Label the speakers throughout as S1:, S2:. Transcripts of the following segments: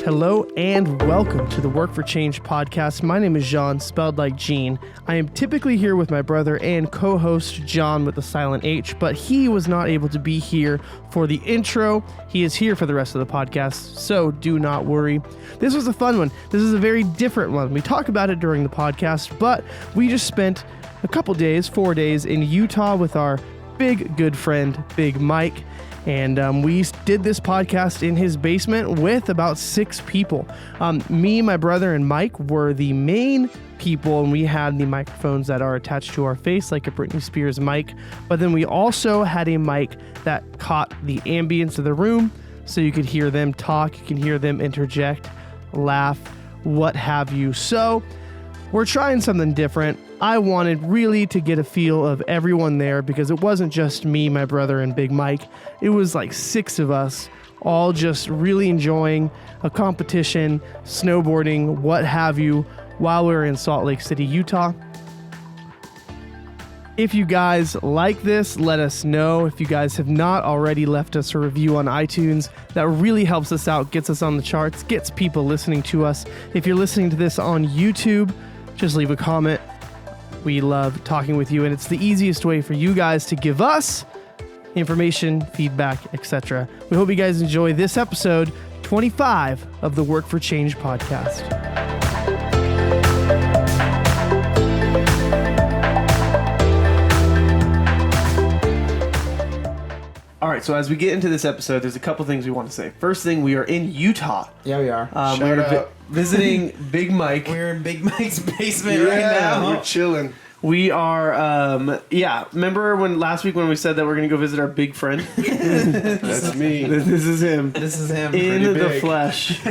S1: Hello and welcome to the Work for Change podcast. My name is Jean, spelled like Jean. I am typically here with my brother and co-host John with the silent H, but he was not able to be here for the intro. He is here for the rest of the podcast, so do not worry. This was a fun one. This is a very different one. We talk about it during the podcast, but we just spent a couple days, 4 days in Utah with our big good friend, Big Mike. And we did this podcast in his basement with about 6 people. Me, my brother, and Mike were the main people, and we had the microphones that are attached to our face like a Britney Spears mic. But then we also had a mic that caught the ambience of the room, so you could hear them talk, you can hear them interject, laugh, what have you. So we're trying something different. I wanted really to get a feel of everyone there because it wasn't just me, my brother, and Big Mike. It was like 6 of us all just really enjoying a competition, snowboarding, what have you, while we were in Salt Lake City, Utah. If you guys like this, let us know. If you guys have not already left us a review on iTunes, that really helps us out, gets us on the charts, gets people listening to us. If you're listening to this on YouTube, just leave a comment. We love talking with you, and it's the easiest way for you guys to give us information, feedback, etc. We hope you guys enjoy this episode 25 of the Work for Change podcast. All right, so as we get into this episode, there's a couple things we want to say. First thing, we are in Utah.
S2: Yeah, we are.
S1: We're visiting Big Mike.
S2: We're in Big Mike's basement right now.
S3: We're chilling.
S1: We are, remember last week when we said that we're going to go visit our big friend?
S3: That's me.
S1: This is him.
S2: This is him.
S1: In the
S3: big.
S1: flesh.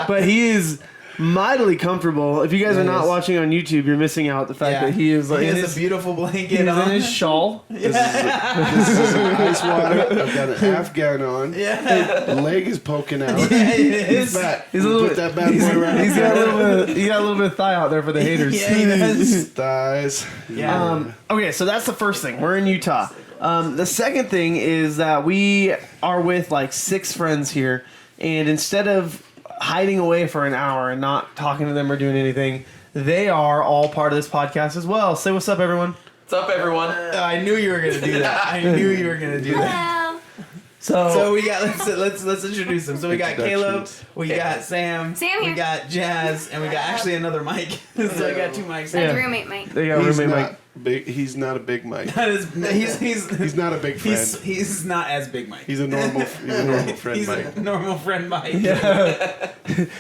S1: But he is mightily comfortable. If you guys are not watching on YouTube, you're missing out the fact that he is like...
S2: He has a beautiful blanket
S1: he's
S2: on.
S1: in his shawl.
S3: This is an ice water. I've got an Afghan on.
S2: Yeah.
S3: The leg is poking out.
S2: Yeah, it is.
S1: He's a little
S3: Put that bad boy around.
S1: He's got a little bit of thigh out there for the haters.
S2: Yeah, he does.
S3: Thighs.
S2: Yeah.
S1: Okay, so that's the first thing. We're in Utah. The second thing is that we are with like 6 friends here, and instead of hiding away for an hour and not talking to them or doing anything, they are all part of this podcast as well. Say what's up, everyone.
S4: What's up, everyone?
S2: I knew you were gonna do that. I knew you were gonna do that. So we got let's introduce them. So we got Caleb, we got Sam
S5: here.
S2: we got Jazz, and we got actually another Mike. So I got 2 mics.
S1: Yeah.
S5: That's roommate Mike.
S1: They got roommate Mike.
S3: He's not a big Mike.
S2: He's
S3: not a big friend.
S2: He's not as big Mike.
S3: He's a normal friend
S2: He's
S3: Mike.
S2: a normal friend Mike.
S1: Yeah.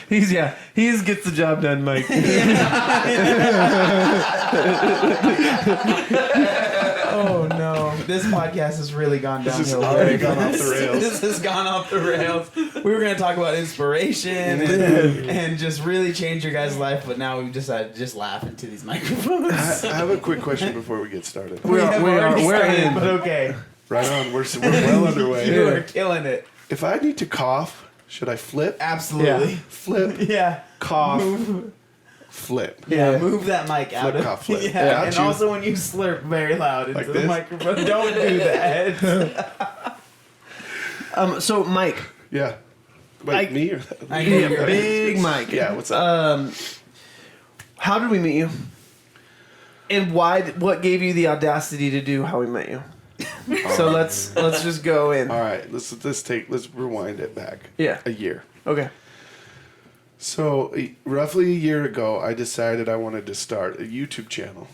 S1: He gets the job done, Mike.
S2: Oh no, this podcast has really gone downhill.
S3: This has already gone off the rails.
S2: This has gone off the rails. We were going to talk about inspiration and just really change your guys' life, but now we've decided to just laugh into these microphones.
S3: I have a quick question before we get started.
S1: We're in.
S2: But okay.
S3: Right on. We're well underway.
S2: You are killing it.
S3: If I need to cough, should I flip?
S2: Absolutely.
S3: Flip.
S2: Yeah.
S3: Cough. Flip.
S2: Yeah, move that mic out
S3: Flip, cough, flip.
S2: Yeah,
S3: Got
S2: and
S3: you.
S2: also when you slurp very loud into
S3: Like
S2: the
S3: this?
S2: microphone, don't do that.
S1: So Mike.
S3: Yeah. Wait, me or
S2: I know you're
S1: Big Mike.
S3: Yeah, what's up?
S1: How did we meet you? And what gave you the audacity to do how we met you? So let's just go in.
S3: All right, let's rewind it back.
S1: Yeah.
S3: A year.
S1: Okay.
S3: So roughly a year ago, I decided I wanted to start a YouTube channel,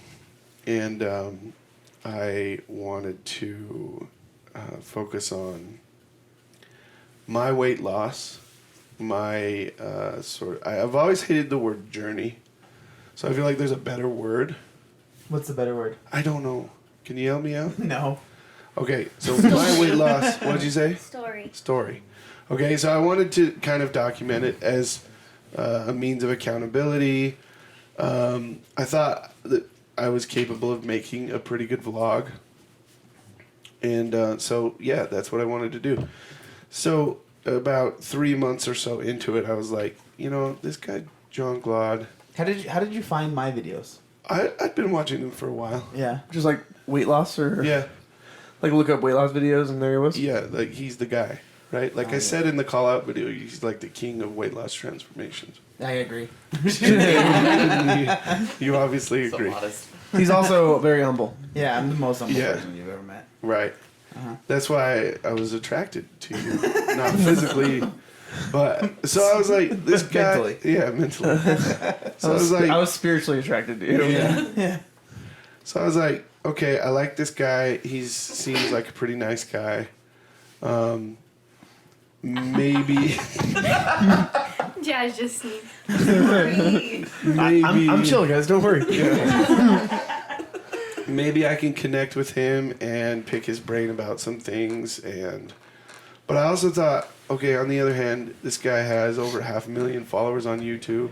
S3: and I wanted to focus on my weight loss, my I've always hated the word journey, so I feel like there's a better word.
S2: What's the better word?
S3: I don't know. Can you help me out?
S2: No.
S3: Okay, so my weight loss. What did you say? Story. Okay, so I wanted to kind of document it as a means of accountability. I thought that I was capable of making a pretty good vlog. And so, yeah, that's what I wanted to do. So about 3 months or so into it, I was like, this guy, John Glaude.
S2: How did you find my videos?
S3: I'd been watching them for a while.
S2: Yeah.
S1: Just like weight loss or...
S3: Yeah.
S1: Like look up weight loss videos and there he was?
S3: Yeah, like he's the guy. right? Like I said in the call out video, he's like the king of weight loss transformations.
S2: I agree.
S3: You obviously agree.
S4: He's also very humble.
S2: Yeah, I'm the most humble person you've ever met.
S3: Right. That's why I was attracted to you. Not physically, but so I was like, this guy.
S2: Mentally.
S3: Yeah, mentally. So I was like,
S4: I was spiritually attracted to you.
S2: Yeah.
S3: so I was like, okay, I like this guy. He seems like a pretty nice guy. Maybe.
S5: Jazz just sneezed.
S3: Maybe.
S4: I'm chill, guys. Don't worry.
S3: Maybe I can connect with him and pick his brain about some things. But I also thought, okay, on the other hand, this guy has over 500,000 followers on YouTube,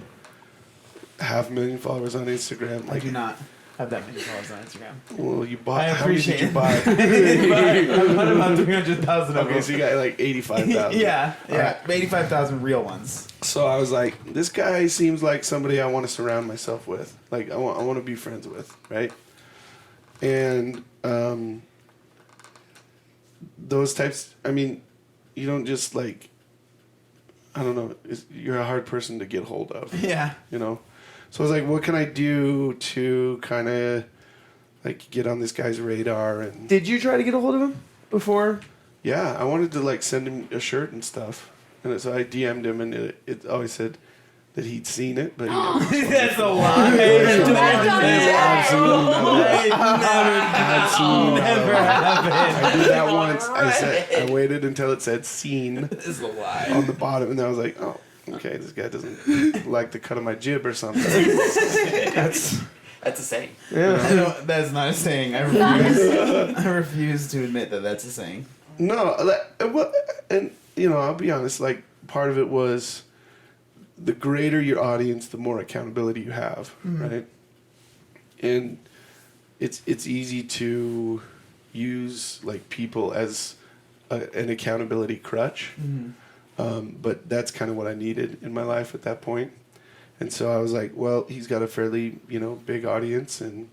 S3: 500,000 followers on Instagram.
S2: I do not have that many followers on Instagram.
S3: Well, you bought.
S2: I
S3: How many did
S2: appreciate
S3: you
S2: it.
S3: buy?
S2: I bought about 300,000 of
S3: Okay,
S2: them.
S3: so you got like 85,000.
S2: Yeah,
S3: Alright.
S2: 85,000 real ones.
S3: So I was like, this guy seems like somebody I want to surround myself with. Like I want to be friends with, right? And those types. I mean, you don't just like. I don't know. You're a hard person to get hold of.
S2: Yeah.
S3: You know. So I was like, what can I do to kind of like get on this guy's radar and.
S4: Did you try to get a hold of him before?
S3: Yeah, I wanted to like send him a shirt and stuff, and so I DM'd him, and it always said that he'd seen it, but he never.
S2: That's a lie.
S3: Never happened. I did that once. I waited until it said "seen"
S2: This is a lie.
S3: on the bottom, and then I was like, oh, okay, this guy doesn't like the cut of my jib or something.
S6: That's a saying.
S4: Yeah.
S2: That's not a saying. I refuse. I refuse to admit that that's a saying.
S3: No, well, and I'll be honest. Like part of it was the greater your audience, the more accountability you have, right? And it's easy to use like people as an accountability crutch, but that's kind of what I needed in my life at that point. And so I was like, well, he's got a fairly big audience, and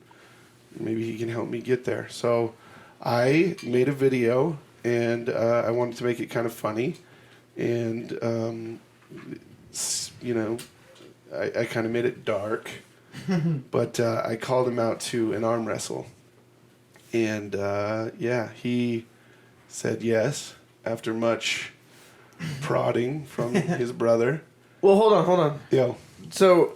S3: maybe he can help me get there. So I made a video. And I wanted to make it kind of funny, and I kind of made it dark, but I called him out to an arm wrestle, and he said yes after much prodding from his brother.
S4: Well, hold on.
S3: Yo,
S4: So,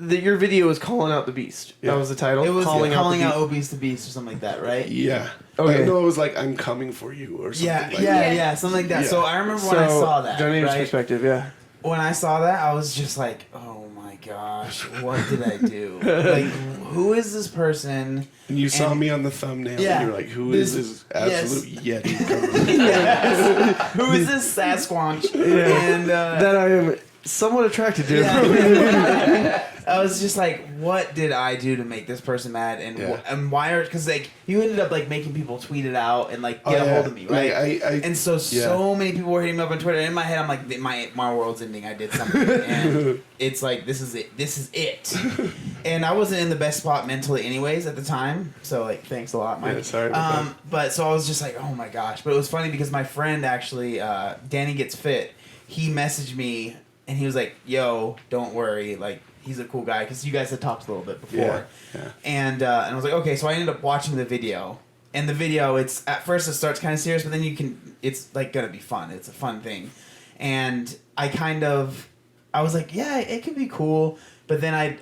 S4: your video was calling out the beast.
S3: Yeah.
S4: That was the title.
S2: It was calling out
S4: the
S2: obese to beast or something like that, right?
S3: yeah.
S4: Okay.
S3: No, it was like I'm coming for you or something.
S2: Yeah,
S3: like
S2: yeah,
S3: that.
S2: yeah, something like that.
S3: Yeah.
S2: So I remember when I saw that.
S4: Johnny's
S2: right?
S4: perspective, yeah.
S2: When I saw that, I was just like, "Oh my gosh, what did I do? Like, who is this person?"
S3: And you saw me on the thumbnail,
S2: Yeah.
S3: and you're like, "Who is this absolute yeti coming?"
S2: Who is this Sasquatch? And
S4: That I am somewhat attracted to.
S2: yeah. I was just like, what did I do to make this person mad? And
S3: Yeah.
S2: and why are, because like you ended up like making people tweet it out and like get a hold of me, right?
S3: Like,
S2: and so many people were hitting me up on Twitter. In my head, I'm like, my world's ending. I did something, and it's like this is it. And I wasn't in the best spot mentally, anyways, at the time. So like, thanks a lot, Mike.
S3: Yeah, sorry about that.
S2: But so I was just like, oh my gosh. But it was funny because my friend actually, Danny Gets Fit, he messaged me and he was like, yo, don't worry, like. He's a cool guy because you guys had talked a little bit before,
S3: yeah.
S2: And I was like, okay, so I ended up watching the video, and the video, it's at first it starts kind of serious, but then it's like gonna be fun. It's a fun thing, and I was like, yeah, it could be cool, but then I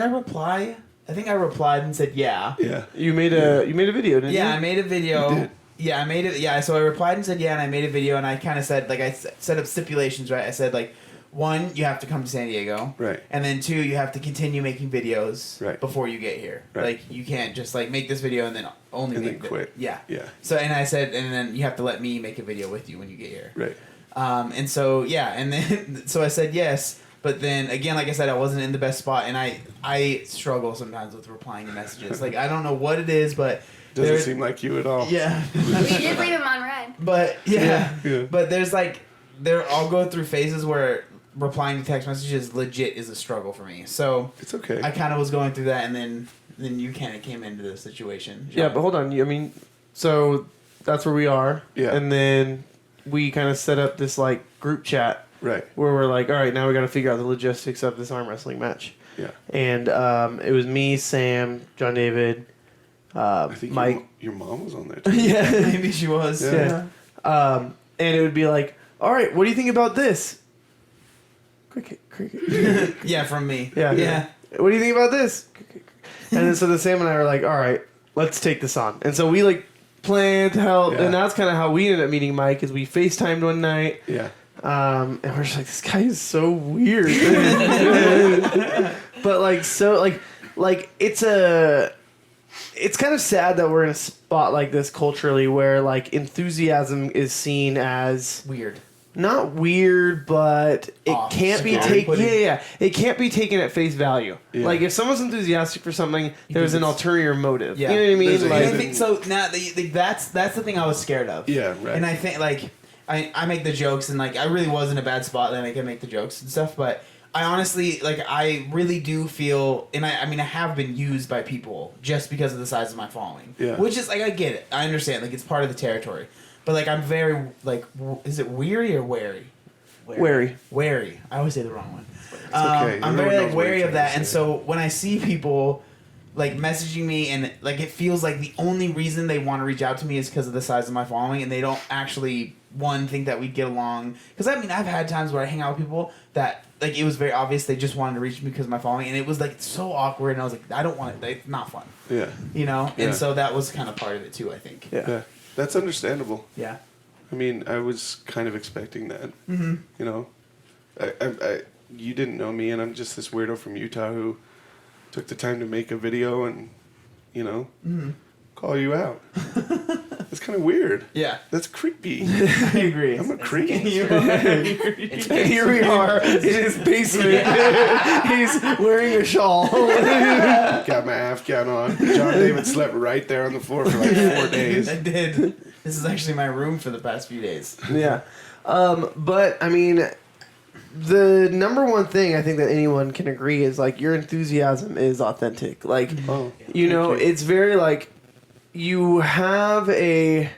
S2: reply? I think I replied and said yeah.
S3: Yeah.
S4: You made a video, didn't you?
S2: Yeah, I made a video.
S3: You did.
S2: Yeah, I made it. Yeah, so I replied and said yeah, and I made a video, and I kind of said, like, I set up stipulations, right? I said, like, 1, you have to come to San Diego.
S3: Right.
S2: And then 2, you have to continue making videos
S3: Right.
S2: before you get here.
S3: Right.
S2: Like, you can't just, like, make this video and then only
S3: And
S2: make
S3: then quit.
S2: Yeah.
S3: Yeah.
S2: So, and I said, and then you have to let me make a video with you when you get here.
S3: Right.
S2: And so, yeah, and then, so I said yes, but then, again, like I said, I wasn't in the best spot, and I struggle sometimes with replying to messages. Like, I don't know what it is, but...
S3: Doesn't seem like you at all.
S2: Yeah.
S5: We did leave him on red.
S2: But, yeah.
S3: Yeah.
S2: But there's, like, I'll go through phases where replying to text messages legit is a struggle for me. So
S3: It's okay.
S2: I kind of was going through that, and then you kind of came into the situation.
S4: Yeah, but hold on. I mean, so that's where we are.
S3: Yeah.
S4: And then
S1: we kind of set up this like group chat
S3: Right.
S1: where we're like, all right, now we got to figure out the logistics of this arm wrestling match.
S3: Yeah.
S1: And it was me, Sam, John David,
S3: I think
S1: Mike.
S3: your mom was on there too.
S1: Yeah.
S2: Maybe she was.
S3: Yeah.
S1: And it would be like, all right, what do you think about this? Cricket.
S2: Yeah, from me.
S1: Yeah.
S2: Yeah.
S1: What do you think about this? And then so then Sam and I were like, all right, let's take this on. And so we like planned how,
S3: Yeah.
S1: and that's kind of how we ended up meeting Mike, is we FaceTimed one night.
S3: Yeah.
S1: And we're just like, this guy is so weird. But like, so like it's kind of sad that we're in a spot like this culturally where like enthusiasm is seen as
S2: Weird.
S1: not weird, but it
S2: Off.
S1: can't be
S2: Scary
S1: taken.
S2: pudding.
S1: Yeah, it can't be taken at face value.
S3: Yeah.
S1: Like if someone's enthusiastic for something, there's an
S2: it's-
S1: ulterior motive.
S2: Yeah.
S1: You know what I mean?
S3: There's a
S1: Like,
S2: And I think so. Now that's the thing I was scared of.
S3: Yeah, right.
S2: And I think like I make the jokes and like I really was in a bad spot that I can make the jokes and stuff, but I honestly like I really do feel, and I mean I have been used by people just because of the size of my following.
S3: Yeah.
S2: Which is like I get it, I understand, like it's part of the territory, but like I'm very like is it weary or wary?
S1: Wary.
S2: Wary. I always say the wrong one.
S3: okay.
S2: I'm
S3: Everyone
S2: very
S3: knows
S2: like
S3: what
S2: wary
S3: you're
S2: of
S3: trying
S2: that,
S3: to
S2: and
S3: say.
S2: so when I see people like messaging me and like it feels like the only reason they want to reach out to me is because of the size of my following, and they don't actually think that we'd get along. Because I mean, I've had times where I hang out with people that like it was very obvious they just wanted to reach me because of my following, and it was like so awkward, and I was like, I don't want it. It's not fun,
S3: Yeah.
S2: you know.
S3: Yeah.
S2: And so that was kind of part of it too, I think.
S1: Yeah.
S3: Yeah. That's understandable.
S2: Yeah.
S3: I mean, I was kind of expecting that.
S2: Mm-hmm.
S3: You know, you didn't know me, and I'm just this weirdo from Utah who took the time to make a video and, you know, call you out. That's kind of weird.
S2: Yeah.
S3: That's creepy.
S2: I agree.
S3: I'm a creep.
S1: Here we are in his basement. He's wearing a shawl.
S3: Got my Afghan on. John David slept right there on the floor for like 4 days.
S2: I did. This is actually my room for the past few days.
S1: Yeah. But I mean, the number one thing I think that anyone can agree is like your enthusiasm is authentic. Like,
S3: Oh,
S1: you know,
S3: thank you.
S1: it's very like you have a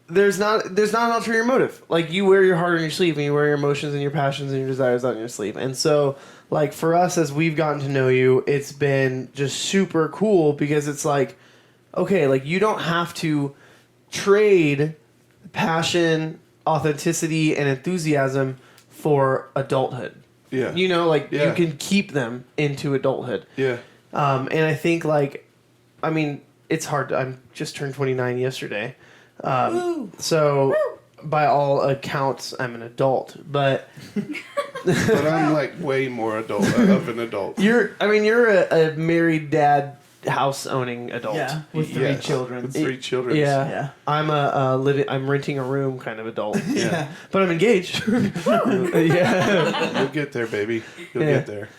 S1: there's not an ulterior motive. Like you wear your heart on your sleeve and you wear your emotions and your passions and your desires on your sleeve. And so like for us as we've gotten to know you, it's been just super cool because it's like, okay, like you don't have to trade passion, authenticity, and enthusiasm for adulthood.
S3: Yeah.
S1: You know, like
S3: Yeah.
S1: you can keep them into adulthood.
S3: Yeah.
S1: And I think like, I mean, it's hard. I'm just turned 29 yesterday. So by all accounts, I'm an adult, but
S3: But I'm like way more of an adult.
S1: you're a married dad, house owning adult.
S2: Yeah. With 3
S3: Yes,
S2: children.
S3: With 3 children.
S1: Yeah.
S2: Yeah.
S1: I'm I'm renting a room kind of adult.
S3: Yeah.
S1: But I'm engaged. Yeah.
S3: You'll get there, baby. You'll
S1: Yeah.
S3: get there.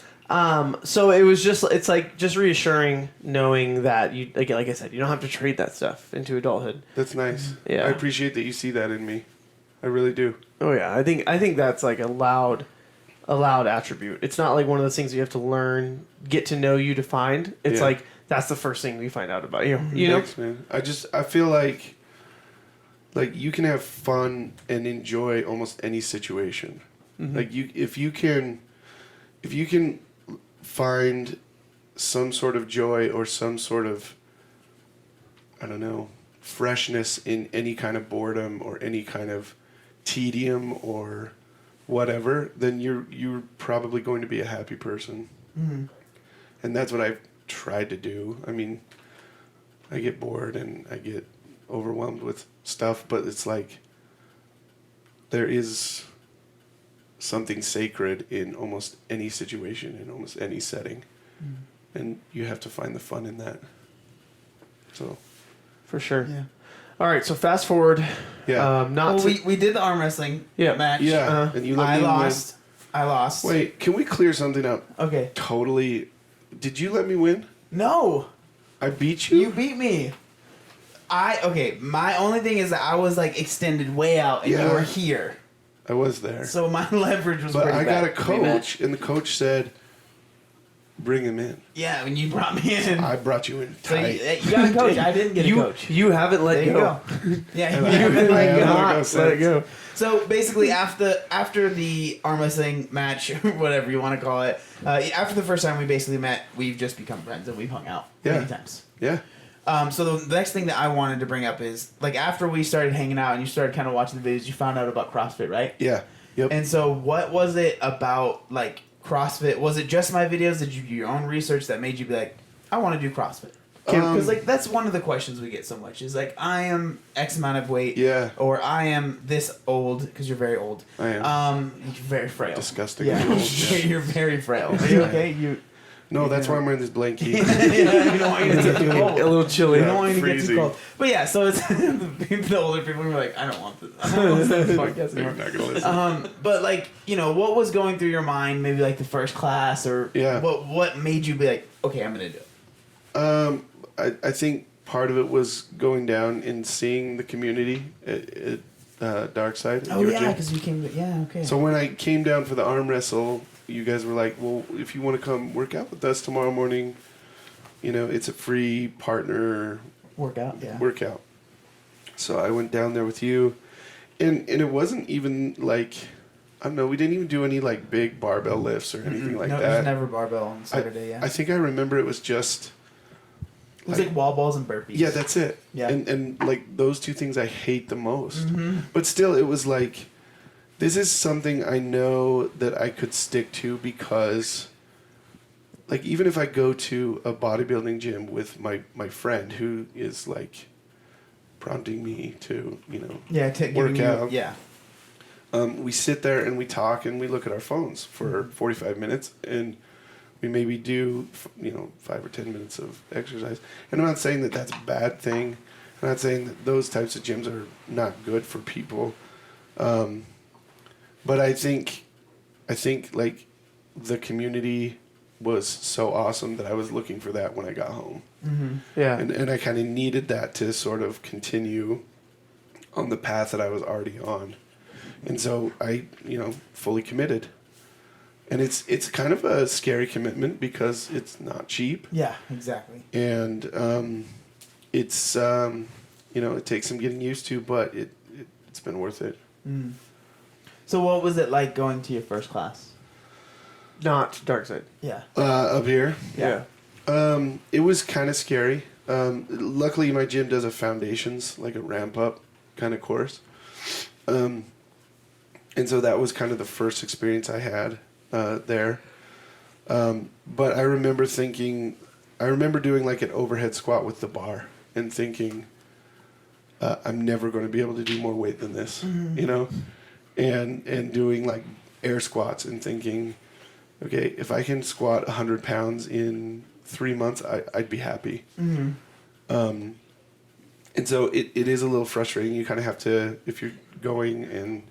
S1: So it's like just reassuring knowing that you, like I said, you don't have to trade that stuff into adulthood.
S3: That's nice.
S1: Yeah.
S3: I appreciate that you see that in me. I really do.
S1: Oh yeah, I think that's like a loud attribute. It's not like one of those things you have to learn, get to know you to find. It's
S3: Yeah.
S1: like that's the first thing we find out about you. You know?
S3: Thanks, man. I feel like you can have fun and enjoy almost any situation. Like if you can find some sort of joy or some sort of, I don't know, freshness in any kind of boredom or any kind of tedium or whatever, then you're probably going to be a happy person.
S2: Mm-hmm.
S3: And that's what I've tried to do. I mean, I get bored and I get overwhelmed with stuff, but it's like there is something sacred in almost any situation, in almost any setting. And you have to find the fun in that. So,
S1: For sure.
S2: Yeah.
S1: All right, so fast forward.
S3: yeah.
S1: Not
S2: Well,
S1: to,
S2: we did the arm wrestling match.
S3: Yeah. And you let
S2: I
S3: me
S2: lost. I lost.
S3: win. Wait, can we clear something up?
S2: Okay.
S3: Totally. Did you let me win?
S2: No.
S3: I beat you?
S2: You beat me. My only thing is that I was like extended way out and
S3: Yeah.
S2: you were here.
S3: I was there.
S2: So my leverage was
S3: But
S2: pretty
S3: I got
S2: bad.
S3: a coach, and the coach said, bring him in.
S2: Yeah, when you brought me in.
S3: I brought you in
S2: So
S3: tight.
S2: you got a coach. I didn't get a coach.
S1: You haven't let
S2: There you
S1: go.
S2: go. Yeah,
S3: And I
S2: you
S3: haven't let
S2: haven't
S3: go
S2: let
S3: since.
S2: go. So basically, after the arm wrestling match, whatever you want to call it, after the first time we basically met, we've just become friends and we've hung out many times.
S3: Yeah.
S2: So the next thing that I wanted to bring up is like after we started hanging out and you started kind of watching the videos, you found out about CrossFit, right?
S3: Yeah. Yep.
S2: And so what was it about like CrossFit? Was it just my videos? Did you do your own research that made you be like, I want to do CrossFit? Because like that's one of the questions we get so much is like I am X amount of weight,
S3: Yeah.
S2: or I am this old because you're very old.
S3: I am.
S2: You're very frail.
S3: Disgusting.
S2: Yeah,
S3: Old, yeah.
S2: you're very frail. Are you okay? You.
S3: No, that's why I'm wearing this blanket.
S2: You don't want you to get too cold.
S1: A little chilly.
S2: You don't want you to get too
S3: freezing.
S2: cold. But yeah, so it's the older people are like, I don't want this. I don't want to listen to this podcast
S3: You're
S2: anymore.
S3: not gonna listen.
S2: But like, what was going through your mind? Maybe like the first class, or what made you be like, okay, I'm gonna do it.
S3: I think part of it was going down and seeing the community at Dark Side.
S2: Oh yeah, because you came. Okay.
S3: So when I came down for the arm wrestle, you guys were like, well, if you want to come work out with us tomorrow morning, it's a free partner
S2: workout. Yeah.
S3: workout. So I went down there with you, and it wasn't even like, I don't know, we didn't even do any like big barbell lifts or anything like
S2: no,
S3: that.
S2: it was never barbell on Saturday. Yeah.
S3: I think I remember it was just.
S2: It was like wall balls and burpees.
S3: Yeah, that's it.
S2: Yeah.
S3: And like those two things I hate the most.
S2: Mm-hmm.
S3: But still, it was like, this is something I know that I could stick to because, like, even if I go to a bodybuilding gym with my friend who is like prompting me to, work out.
S2: Yeah.
S3: We sit there and we talk and we look at our phones for 45 minutes and we maybe do 5 or 10 minutes of exercise. And I'm not saying that that's a bad thing. I'm not saying that those types of gyms are not good for people. But I think like the community was so awesome that I was looking for that when I got home.
S2: Mm-hmm.
S1: Yeah.
S3: And I kind of needed that to sort of continue on the path that I was already on. And so I, fully committed. And it's kind of a scary commitment because it's not cheap.
S2: Yeah, exactly.
S3: And it's it takes some getting used to, but it's been worth it.
S2: Mm. So what was it like going to your first class?
S1: Not Dark Side.
S2: Yeah.
S3: Up here,
S1: Yeah.
S3: it was kind of scary. Luckily, my gym does a foundations, like a ramp up kind of course. And so that was kind of the first experience I had there. But I remember doing like an overhead squat with the bar and thinking, I'm never going to be able to do more weight than this, and doing like air squats and thinking, okay, if I can squat 100 pounds in 3 months, I'd be happy.
S2: Mm-hmm.
S3: And so it is a little frustrating. You kind of have to, if you're going and,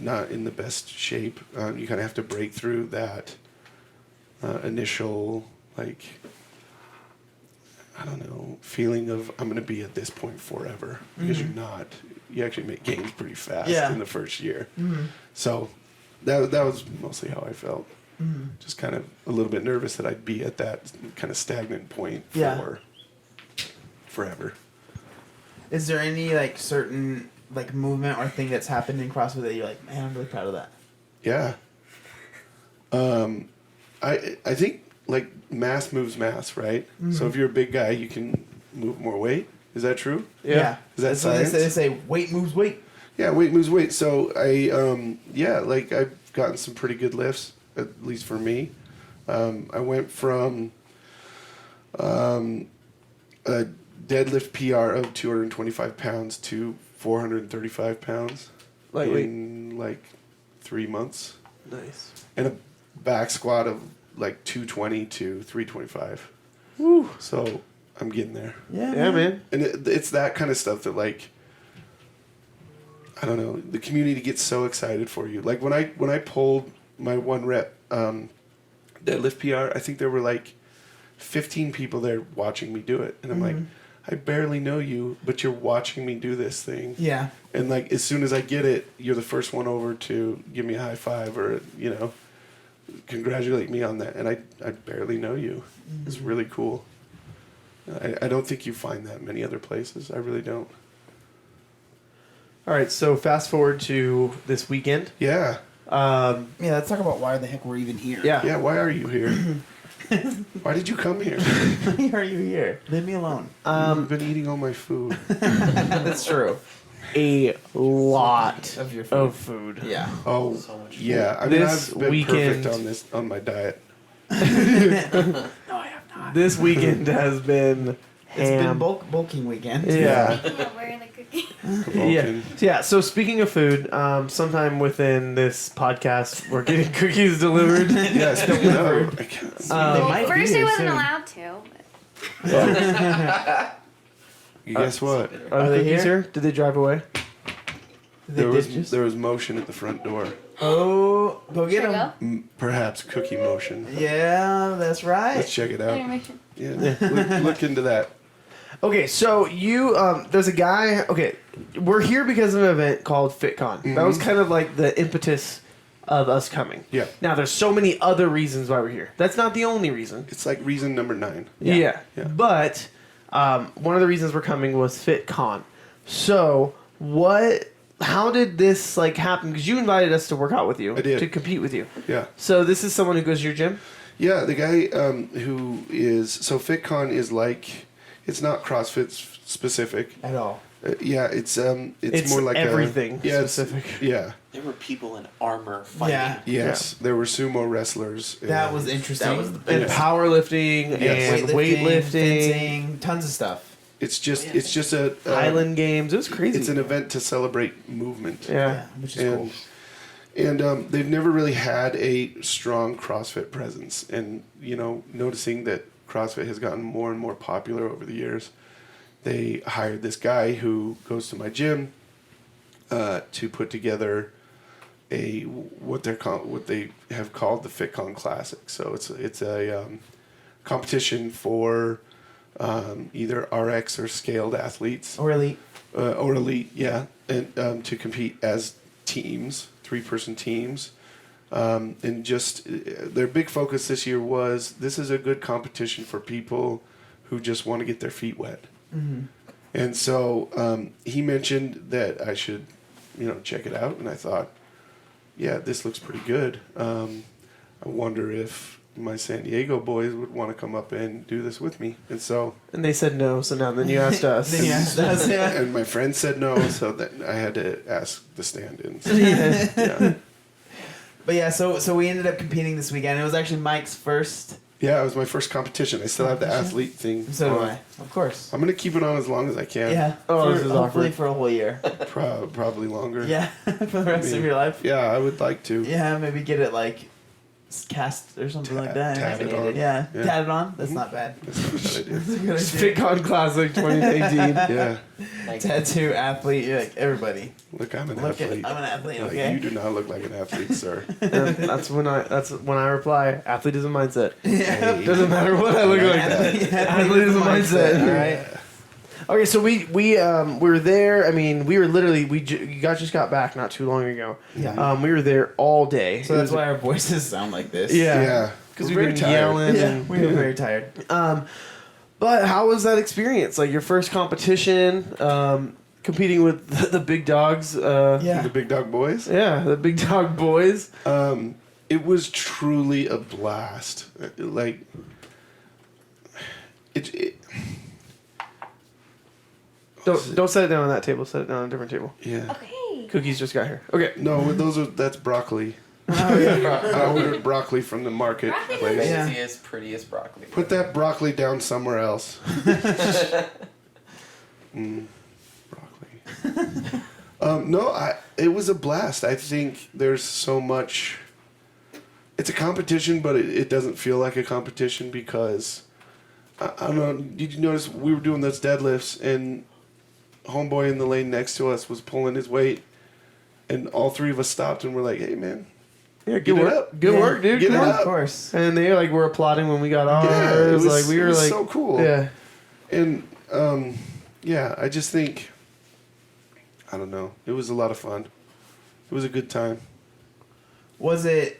S3: not in the best shape, you kind of have to break through that initial, like, I don't know, feeling of I'm going to be at this point forever. Because you're not. You actually make gains pretty fast in the first year.
S2: Mm-hmm.
S3: So that was mostly how I felt.
S2: Mm-hmm.
S3: Just kind of a little bit nervous that I'd be at that kind of stagnant point for forever.
S2: Is there any like certain like movement or thing that's happened in CrossFit that you're like, man, I'm really proud of that?
S3: Yeah. I think like mass moves mass, right?
S2: Mm-hmm.
S3: So if you're a big guy, you can move more weight. Is that true?
S2: Yeah.
S3: Is that
S2: That's what
S3: science?
S2: they say weight moves weight.
S3: Yeah, weight moves weight. So like I've gotten some pretty good lifts, at least for me. I went from a deadlift PR of 225 pounds to 435 pounds in like 3 months.
S1: Nice.
S3: And a back squat of like 220 to 325. Woo. So I'm getting there.
S1: Yeah, man.
S3: And it's that kind of stuff that like, I don't know, the community gets so excited for you. Like when I pulled my 1 rep deadlift PR, I think there were like 15 people there watching me do it. And I'm like, I barely know you, but you're watching me do this thing.
S2: Yeah.
S3: And like as soon as I get it, you're the first one over to give me a high five or congratulate me on that. And I barely know you. It's really cool. I don't think you find that many other places. I really don't.
S1: All right, so fast forward to this weekend.
S3: Yeah.
S2: Yeah, let's talk about why the heck we're even here.
S1: Yeah.
S3: Yeah, why are you here? Why did you come here?
S2: Why are you here? Leave me alone.
S3: You've been eating all my food.
S1: That's true. A lot
S2: Of your food.
S1: of food.
S2: Yeah.
S3: Oh,
S6: So much
S3: yeah. I mean,
S1: This
S3: I've been
S1: weekend-
S3: perfect on my diet.
S1: This weekend has been
S2: It's been
S1: ham.
S2: bulking weekend.
S1: Yeah.
S5: Yeah, wearing the cookie.
S1: Yeah.
S3: Vulcan.
S1: Yeah. So speaking of food, sometime within this podcast, we're getting cookies delivered.
S3: Yeah, speaking of, I can't.
S2: They
S5: Well,
S2: might be
S5: first
S2: here
S5: I wasn't
S2: soon.
S5: allowed to.
S3: Guess what?
S1: Are they
S2: cookies
S1: here? Did they drive away?
S3: There was motion at the front door.
S2: Oh, go get
S5: Should I
S2: them.
S5: go?
S3: Perhaps cookie motion.
S2: Yeah, that's right.
S3: Let's check it out.
S5: Intermission.
S3: Yeah, look into that.
S1: Okay, so you there's a guy. Okay, we're here because of an event called FitCon. That was kind of like the impetus of us coming.
S3: Yeah.
S1: Now there's so many other reasons why we're here. That's not the only reason.
S3: It's like reason number 9.
S1: Yeah.
S3: Yeah.
S1: But one of the reasons we're coming was FitCon. So how did this like happen? Because you invited us to work out with you.
S3: I did.
S1: To compete with you.
S3: Yeah.
S1: So this is someone who goes to your gym?
S3: Yeah, the guy who is so FitCon is like, it's not CrossFit specific.
S2: At all.
S3: Yeah, it's more like
S1: everything
S3: yeah, it's-
S1: specific.
S3: Yeah.
S6: There were people in armor fighting.
S2: Yeah.
S3: Yes, there were sumo wrestlers.
S2: That
S3: and-
S2: was interesting.
S6: That was the
S1: And
S3: Yeah.
S1: powerlifting
S3: Yes.
S1: and weightlifting,
S2: fencing, tons of stuff.
S3: It's just a
S1: Highland Games. It was crazy.
S3: It's an event to celebrate movement.
S1: Yeah.
S2: Which is cool.
S3: And they've never really had a strong CrossFit presence. And, noticing that CrossFit has gotten more and more popular over the years, they hired this guy who goes to my gym to put together what they have called the FitCon Classic. So it's a competition for either RX or scaled athletes.
S2: Or elite.
S3: Or elite, yeah, and to compete as teams, 3-person teams, and just their big focus this year was this is a good competition for people who just want to get their feet wet, and so he mentioned that I should, check it out, and I thought, yeah, this looks pretty good. I wonder if my San Diego boys would want to come up and do this with me, and so.
S1: And they said no, so now then you asked us.
S2: Then you asked us, yeah.
S3: And my friend said no, so then I had to ask the stand-ins.
S1: Yeah.
S3: Yeah,
S2: But yeah, so we ended up competing this weekend. It was actually Mike's first.
S3: yeah, it was my first competition. I still have the athlete thing.
S2: So do
S3: on.
S2: I. Of course.
S3: I'm gonna keep it on as long as I can.
S2: Yeah.
S1: Oh, this is
S2: hopefully
S1: awkward.
S2: for a whole year.
S3: Probably longer.
S2: Yeah. For the rest of your life.
S3: Yeah, I would like to.
S2: Yeah, maybe get it like cast or something like that.
S3: Tat it on.
S2: Yeah.
S3: Yeah.
S2: Tat it on. That's not bad.
S3: That's not a bad idea.
S2: That's a good idea.
S1: FitCon Classic 2018.
S3: Yeah.
S6: Like,
S2: Tattoo athlete, you're like everybody.
S3: Look, I'm an
S2: Look at
S3: athlete.
S2: I'm an athlete,
S3: Like,
S2: okay?
S3: you do not look like an athlete, sir.
S1: That's when I reply. Athlete is a mindset.
S2: Yeah.
S1: Doesn't matter what I look like. Athlete is a mindset.
S2: All right.
S1: Okay, so we were there. I mean, we were literally just got back not too long ago.
S2: Yeah.
S1: We were there all day.
S2: So that's why our voices sound like this.
S1: Yeah.
S3: Yeah.
S1: because
S3: We're
S1: we've been
S3: very tired.
S1: yelling.
S2: Yeah.
S1: And,
S2: We were very tired.
S1: But how was that experience? Like your first competition, competing with the big dogs.
S2: Yeah.
S3: The Big Dog Boys.
S1: Yeah, the big dog boys.
S3: It was truly a blast. Like, it
S1: Don't set it down on that table. Set it down on a different table.
S3: yeah.
S5: Okay.
S1: Cookies just got here. Okay.
S3: No, that's broccoli.
S2: Oh, yeah.
S3: I ordered broccoli from the marketplace.
S2: Yeah.
S6: fanciest, prettiest broccoli.
S3: Put that broccoli down somewhere else. Broccoli. No, it was a blast. I think there's so much. It's a competition, but it doesn't feel like a competition because I don't know. Did you notice we were doing those deadlifts and homeboy in the lane next to us was pulling his weight, and all three of us stopped and we're like, "Hey, man,
S1: Yeah,
S3: Get
S1: good
S3: it
S1: work.
S3: up.
S1: Good
S2: Yeah.
S1: work, dude.
S3: Get
S1: Come
S3: it
S1: on.
S3: up.
S2: Of course.
S1: And they were applauding when we got ours.
S3: Yeah, it was
S1: like we
S3: it
S1: were
S3: was
S1: like
S3: so cool."
S1: Yeah.
S3: And yeah, I just think I don't know. It was a lot of fun. It was a good time.
S2: Was it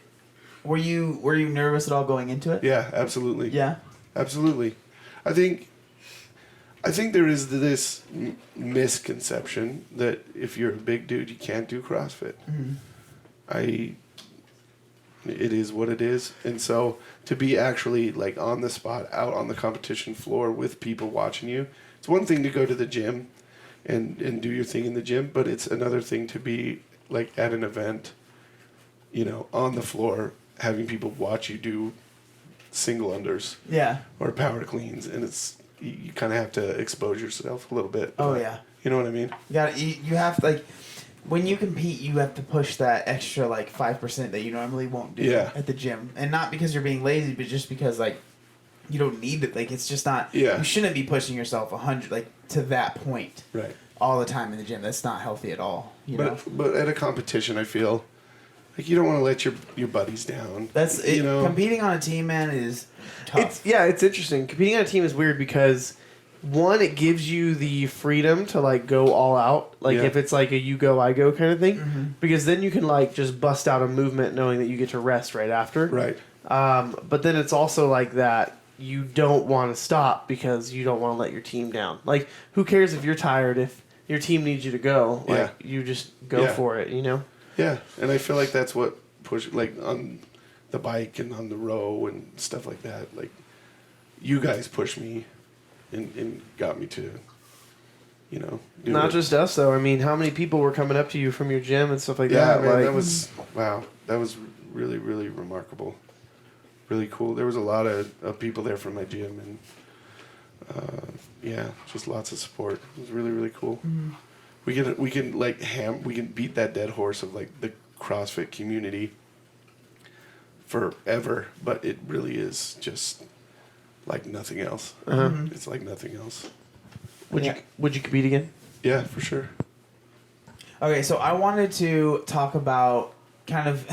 S2: Were you nervous at all going into it?
S3: Yeah, absolutely.
S2: Yeah.
S3: Absolutely. I think there is this misconception that if you're a big dude, you can't do CrossFit.
S2: Mm-hmm.
S3: It is what it is. And so to be actually like on the spot, out on the competition floor with people watching you, it's one thing to go to the gym and do your thing in the gym, but it's another thing to be like at an event, you know, on the floor, having people watch you do single unders.
S2: Yeah.
S3: Or power cleans, and it's you kind of have to expose yourself a little bit.
S2: Oh yeah.
S3: You know what I mean?
S2: You have to, like, when you compete, you have to push that extra like 5% that you normally won't do at the gym, and not because you're being lazy, but just because like you don't need it. Like it's just not.
S3: Yeah.
S2: You shouldn't be pushing yourself 100 like to that point.
S3: Right.
S2: All the time in the gym. That's not healthy at all. You know.
S3: But at a competition, I feel like you don't want to let your buddies down.
S2: That's it.
S3: You know?
S2: Competing on a team, man, is tough.
S1: It's interesting. Competing on a team is weird because one, it gives you the freedom to like go all out. Like if it's like a you go, I go kind of thing. Because then you can like just bust out a movement knowing that you get to rest right after.
S3: Right.
S1: But then it's also like that you don't want to stop because you don't want to let your team down. Like who cares if you're tired if your team needs you to go? Like you just go for it, you know?
S3: Yeah, and I feel like that's what like on the bike and on the row and stuff like that. Like you guys pushed me and got me to, you know, do
S1: Not
S3: it.
S1: just us though. I mean, how many people were coming up to you from your gym and stuff like
S3: Yeah,
S1: that?
S3: man,
S1: like,
S3: that was wow. That was really, really remarkable. Really cool. There was a lot of people there from my gym, and just lots of support. It was really, really cool. We can beat that dead horse of like the CrossFit community forever, but it really is just like nothing else. It's like nothing else.
S1: Would you compete again?
S3: Yeah, for sure.
S2: Okay, so I wanted to talk about kind of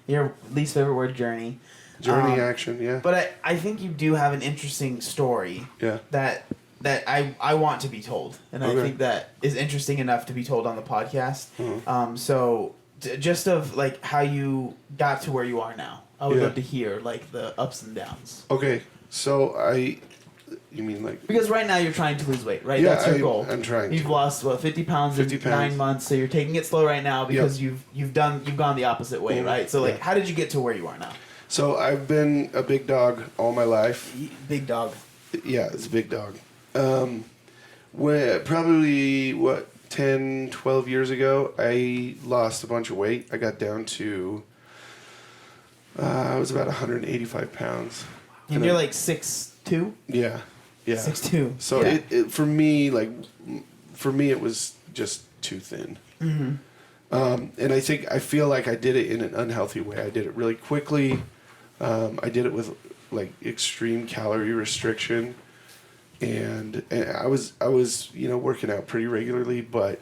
S2: your least favorite word, journey.
S3: Journey action, yeah.
S2: But I think you do have an interesting story.
S3: Yeah.
S2: That I want to be told, and I think that is interesting enough to be told on the podcast. So just of like how you got to where you are now, I would love to hear like the ups and downs.
S3: Okay, so you mean like
S2: because right now you're trying to lose weight, right?
S3: Yeah,
S2: That's your goal.
S3: I'm trying.
S2: You've lost 50 pounds in 9 months, so you're taking it slow right now because you've gone the opposite way, right? So like, how did you get to where you are now?
S3: So I've been a big dog all my life.
S2: Big dog.
S3: Yeah, it's a big dog. Probably 10, 12 years ago, I lost a bunch of weight. I got down to I was about 185 pounds.
S2: And you're like 6'2"?
S3: Yeah.
S2: 6'2".
S3: So it for me it was just too thin. And I feel like I did it in an unhealthy way. I did it really quickly. I did it with like extreme calorie restriction, and I was working out pretty regularly, but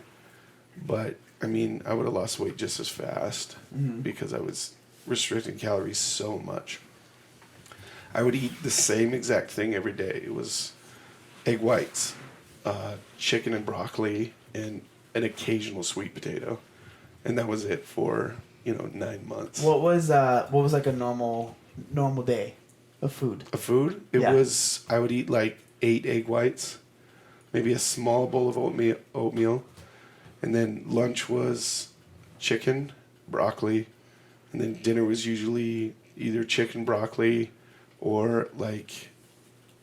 S3: I mean I would have lost weight just as fast because I was restricting calories so much. I would eat the same exact thing every day. It was egg whites, chicken and broccoli, and an occasional sweet potato, and that was it for 9 months.
S2: What was like a normal day of food?
S3: I would eat like 8 egg whites, maybe a small bowl of oatmeal, and then lunch was chicken, broccoli, and then dinner was usually either chicken, broccoli, or like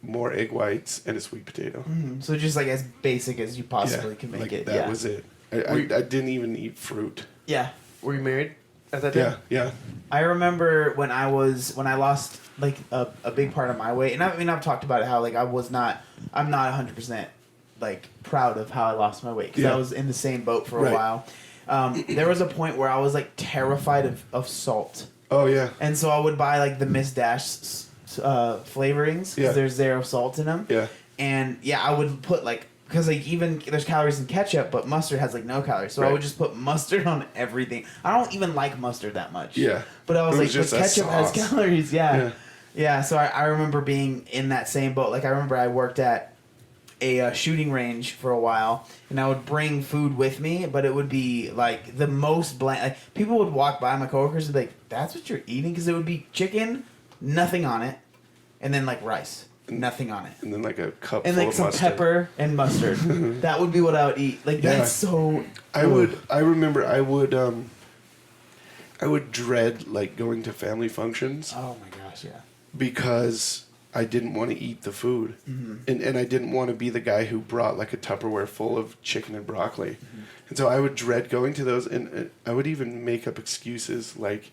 S3: more egg whites and a sweet potato.
S2: So just like as basic as you possibly can make it.
S3: That was it. I didn't even eat fruit.
S2: Yeah.
S1: Were you married at that time?
S3: Yeah.
S2: I remember when I lost like a big part of my weight, and I mean I've talked about it how like I'm not 100% like proud of how I lost my weight because I was in the same boat for a while. There was a point where I was like terrified of salt.
S3: Oh yeah.
S2: And so I would buy like the Miss Dash flavorings because there's 0 salt in them.
S3: Yeah.
S2: And I would put like, because like even there's calories in ketchup, but mustard has like no calories. So I would just put mustard on everything. I don't even like mustard that much.
S3: Yeah.
S2: But I was
S3: It
S2: like,
S3: was just
S2: but ketchup
S3: a
S2: has
S3: sauce.
S2: calories. Yeah. So I remember being in that same boat. Like I remember I worked at a shooting range for a while, and I would bring food with me, but it would be like the most bland. Like, people would walk by, my coworkers would be like, "That's what you're eating?" Because it would be chicken, nothing on it, and then like rice, nothing on it,
S3: And then like a cup
S2: and
S3: full
S2: like
S3: of
S2: some
S3: mustard.
S2: pepper and mustard. That would be what I would eat. Like
S3: Yeah.
S2: that's so.
S3: I remember I would dread like going to family functions
S2: Oh my gosh, yeah.
S3: because I didn't want to eat the food. And I didn't want to be the guy who brought like a Tupperware full of chicken and broccoli. And so I would dread going to those, and I would even make up excuses like,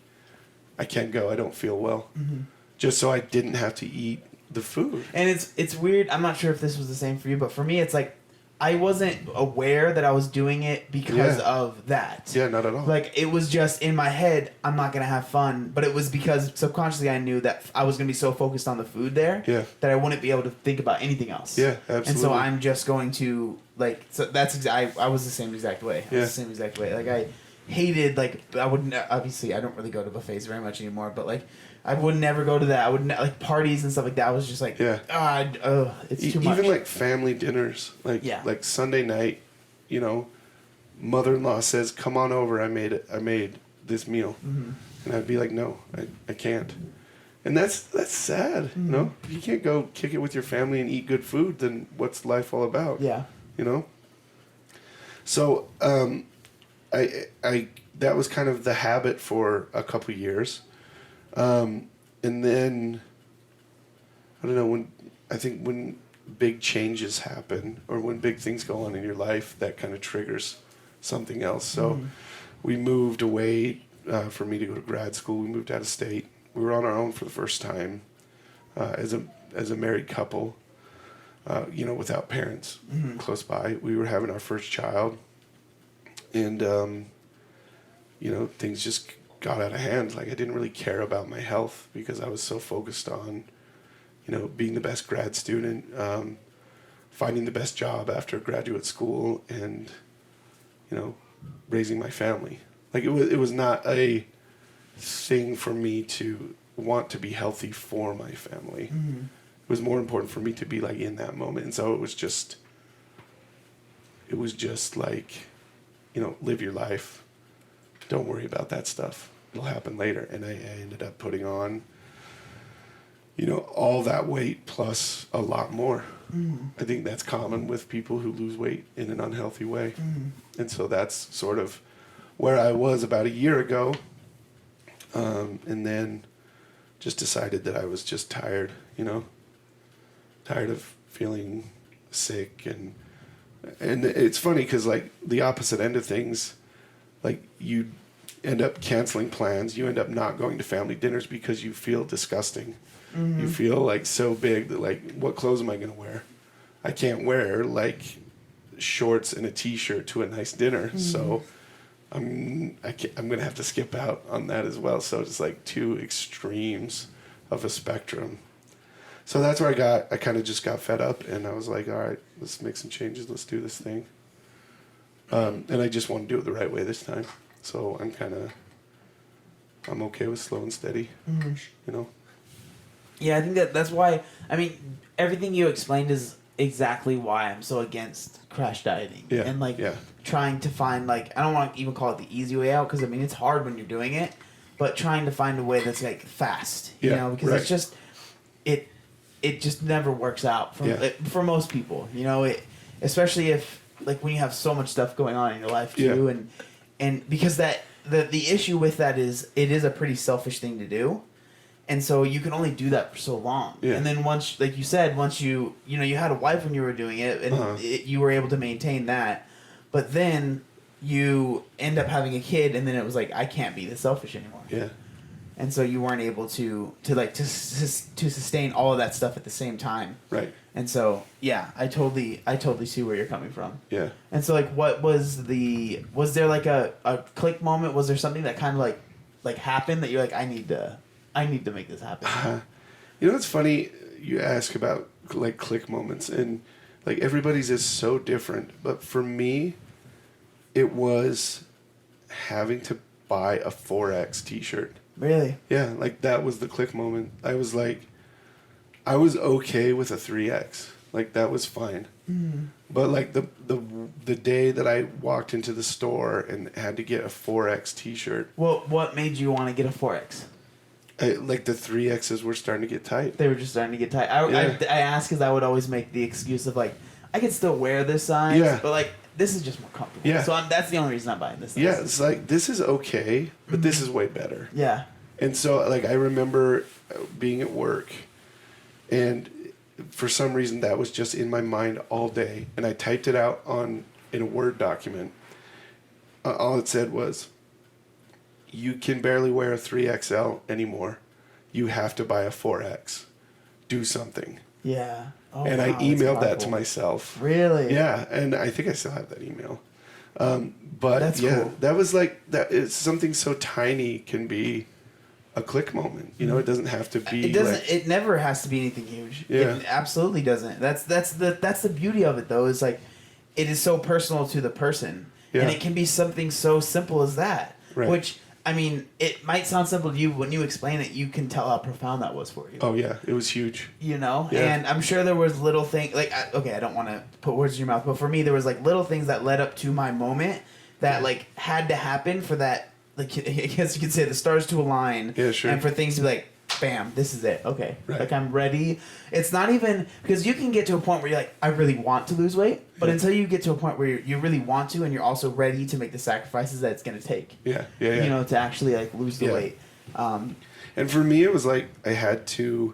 S3: I can't go, I don't feel well. Just so I didn't have to eat the food.
S2: And it's weird. I'm not sure if this was the same for you, but for me, it's like I wasn't aware that I was doing it because
S3: Yeah.
S2: of that.
S3: Yeah, not at all.
S2: Like it was just in my head, I'm not gonna have fun. But it was because subconsciously I knew that I was gonna be so focused on the food there
S3: Yeah.
S2: that I wouldn't be able to think about anything else.
S3: Yeah, absolutely.
S2: And so I'm just going to like. So that's I was the same exact way. I
S3: Yeah.
S2: was the same exact way. Like I hated like I wouldn't obviously I don't really go to buffets very much anymore, but like. I would never go to that. I would like parties and stuff like that. I was just like,
S3: Yeah.
S2: it's too much.
S3: Even like family dinners, like
S2: Yeah.
S3: like Sunday night, you know, mother-in-law says, "Come on over. I made this meal," and I'd be like, "No, I can't." And that's sad, you know. If you can't go kick it with your family and eat good food, then what's life all about?
S2: Yeah.
S3: You know. So I that was kind of the habit for a couple years. And then, I don't know, when big changes happen or when big things go on in your life, that kind of triggers something else. So we moved away for me to go to grad school. We moved out of state. We were on our own for the first time as a married couple, you know, without parents close by. We were having our first child. And, you know, things just got out of hand. Like I didn't really care about my health because I was so focused on, you know, being the best grad student, finding the best job after graduate school, and, you know, raising my family. Like it was not a thing for me to want to be healthy for my family. It was more important for me to be like in that moment. And so it was just like, you know, live your life. Don't worry about that stuff. It'll happen later. And I ended up putting on, you know, all that weight plus a lot more. I think that's common with people who lose weight in an unhealthy way. And so that's sort of where I was about a year ago. And then just decided that I was just tired, you know, tired of feeling sick. And it's funny because, like, the opposite end of things, like, you end up canceling plans. You end up not going to family dinners because you feel disgusting. You feel, like, so big that, like, what clothes am I going to wear? I can't wear, like, shorts and a T-shirt to a nice dinner. So I'm going to have to skip out on that as well. So it's like two extremes of a spectrum. So that's where I kind of just got fed up, and I was like, all right, let's make some changes. Let's do this thing. And I just want to do it the right way this time. So I'm okay with slow and steady, you know?
S2: Yeah, I think that's why, I mean, everything you explained is exactly why I'm so against crash dieting.
S3: Yeah,
S2: And, like,
S3: yeah.
S2: trying to find, like, I don't want to even call it the easy way out, because, I mean, it's hard when you're doing it, but trying to find a way that's, like, fast, you know, because
S3: right.
S2: it's just, it just never works out for most people, you know, especially if, like, when you have so much stuff going on in your life, too, and because the issue with that is, it is a pretty selfish thing to do. And so you can only do that for so long.
S3: Yeah.
S2: And then once, like you said, once you had a wife when you were doing it, and you were able to maintain that. But then you end up having a kid, and then it was like, I can't be this selfish anymore.
S3: Yeah.
S2: And so you weren't able to sustain all of that stuff at the same time.
S3: Right.
S2: And so, yeah, I totally see where you're coming from.
S3: Yeah.
S2: And so, like, was there like a click moment? Was there something that kind of like happened that you're like, I need to make this happen?
S3: You know, it's funny you ask about, like, click moments, and, like, everybody's is so different. But for me, it was having to buy a 4X t-shirt.
S2: Really?
S3: Yeah, like, that was the click moment. I was like, I was okay with a 3X. Like that was fine. But like the day that I walked into the store and had to get a 4X t-shirt,
S2: Well, what made you want to get a 4X?
S3: like the 3Xs were starting to get tight.
S2: They were just starting to get tight.
S3: Yeah.
S2: I asked because I would always make the excuse of like, I could still wear this size,
S3: Yeah.
S2: but like this is just more comfortable.
S3: Yeah.
S2: So that's the only reason I'm buying this size.
S3: Yeah, it's like this is okay, but this is way better.
S2: Yeah.
S3: And so like I remember being at work, and for some reason that was just in my mind all day, and I typed it out in a Word document. All it said was, you can barely wear a 3XL anymore. You have to buy a 4X. Do something.
S2: Yeah. Oh,
S3: And
S2: wow,
S3: I
S2: that's
S3: emailed that to
S2: powerful.
S3: myself.
S2: Really?
S3: Yeah, and I think I still have that email. But
S2: That's
S3: yeah,
S2: cool.
S3: that was like that. It's something so tiny can be a click moment. You know, it doesn't have to be.
S2: It doesn't.
S3: Like,
S2: It never has to be anything huge.
S3: Yeah.
S2: It absolutely doesn't. That's the beauty of it, though. Is like, it is so personal to the person, and
S3: Yeah.
S2: it can be something so simple as that.
S3: Right.
S2: Which, I mean, it might sound simple to you, but when you explain it, you can tell how profound that was for you.
S3: oh yeah, it was huge.
S2: You know,
S3: Yeah.
S2: and I'm sure there was little things like I don't want to put words in your mouth, but for me there was like little things that led up to my moment that like had to happen for that, like I guess you could say the stars to align.
S3: Yeah, sure.
S2: And for things to be like, bam, this is it. Okay,
S3: Right.
S2: like I'm ready. It's not even because you can get to a point where you're like, I really want to lose weight, but until you get to a point where you really want to and you're also ready to make the sacrifices that it's gonna take.
S3: Yeah, yeah, yeah.
S2: You know, to actually like lose the
S3: Yeah.
S2: weight.
S3: And for me, it was like I had to.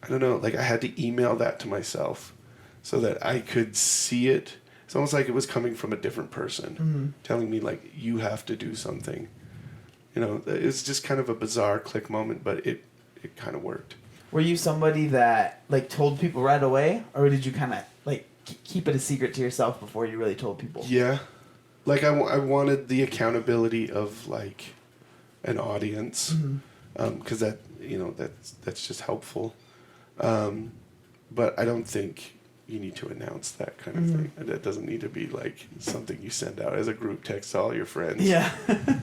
S3: I don't know, like I had to email that to myself, so that I could see it. It's almost like it was coming from a different person, telling me like you have to do something. You know, it's just kind of a bizarre click moment, but it kind of worked.
S2: Were you somebody that like told people right away, or did you kind of like keep it a secret to yourself before you really told people?
S3: Yeah, like I wanted the accountability of like an audience, because that that's just helpful. But I don't think you need to announce that kind of thing. That doesn't need to be like something you send out as a group text to all your friends.
S2: Yeah.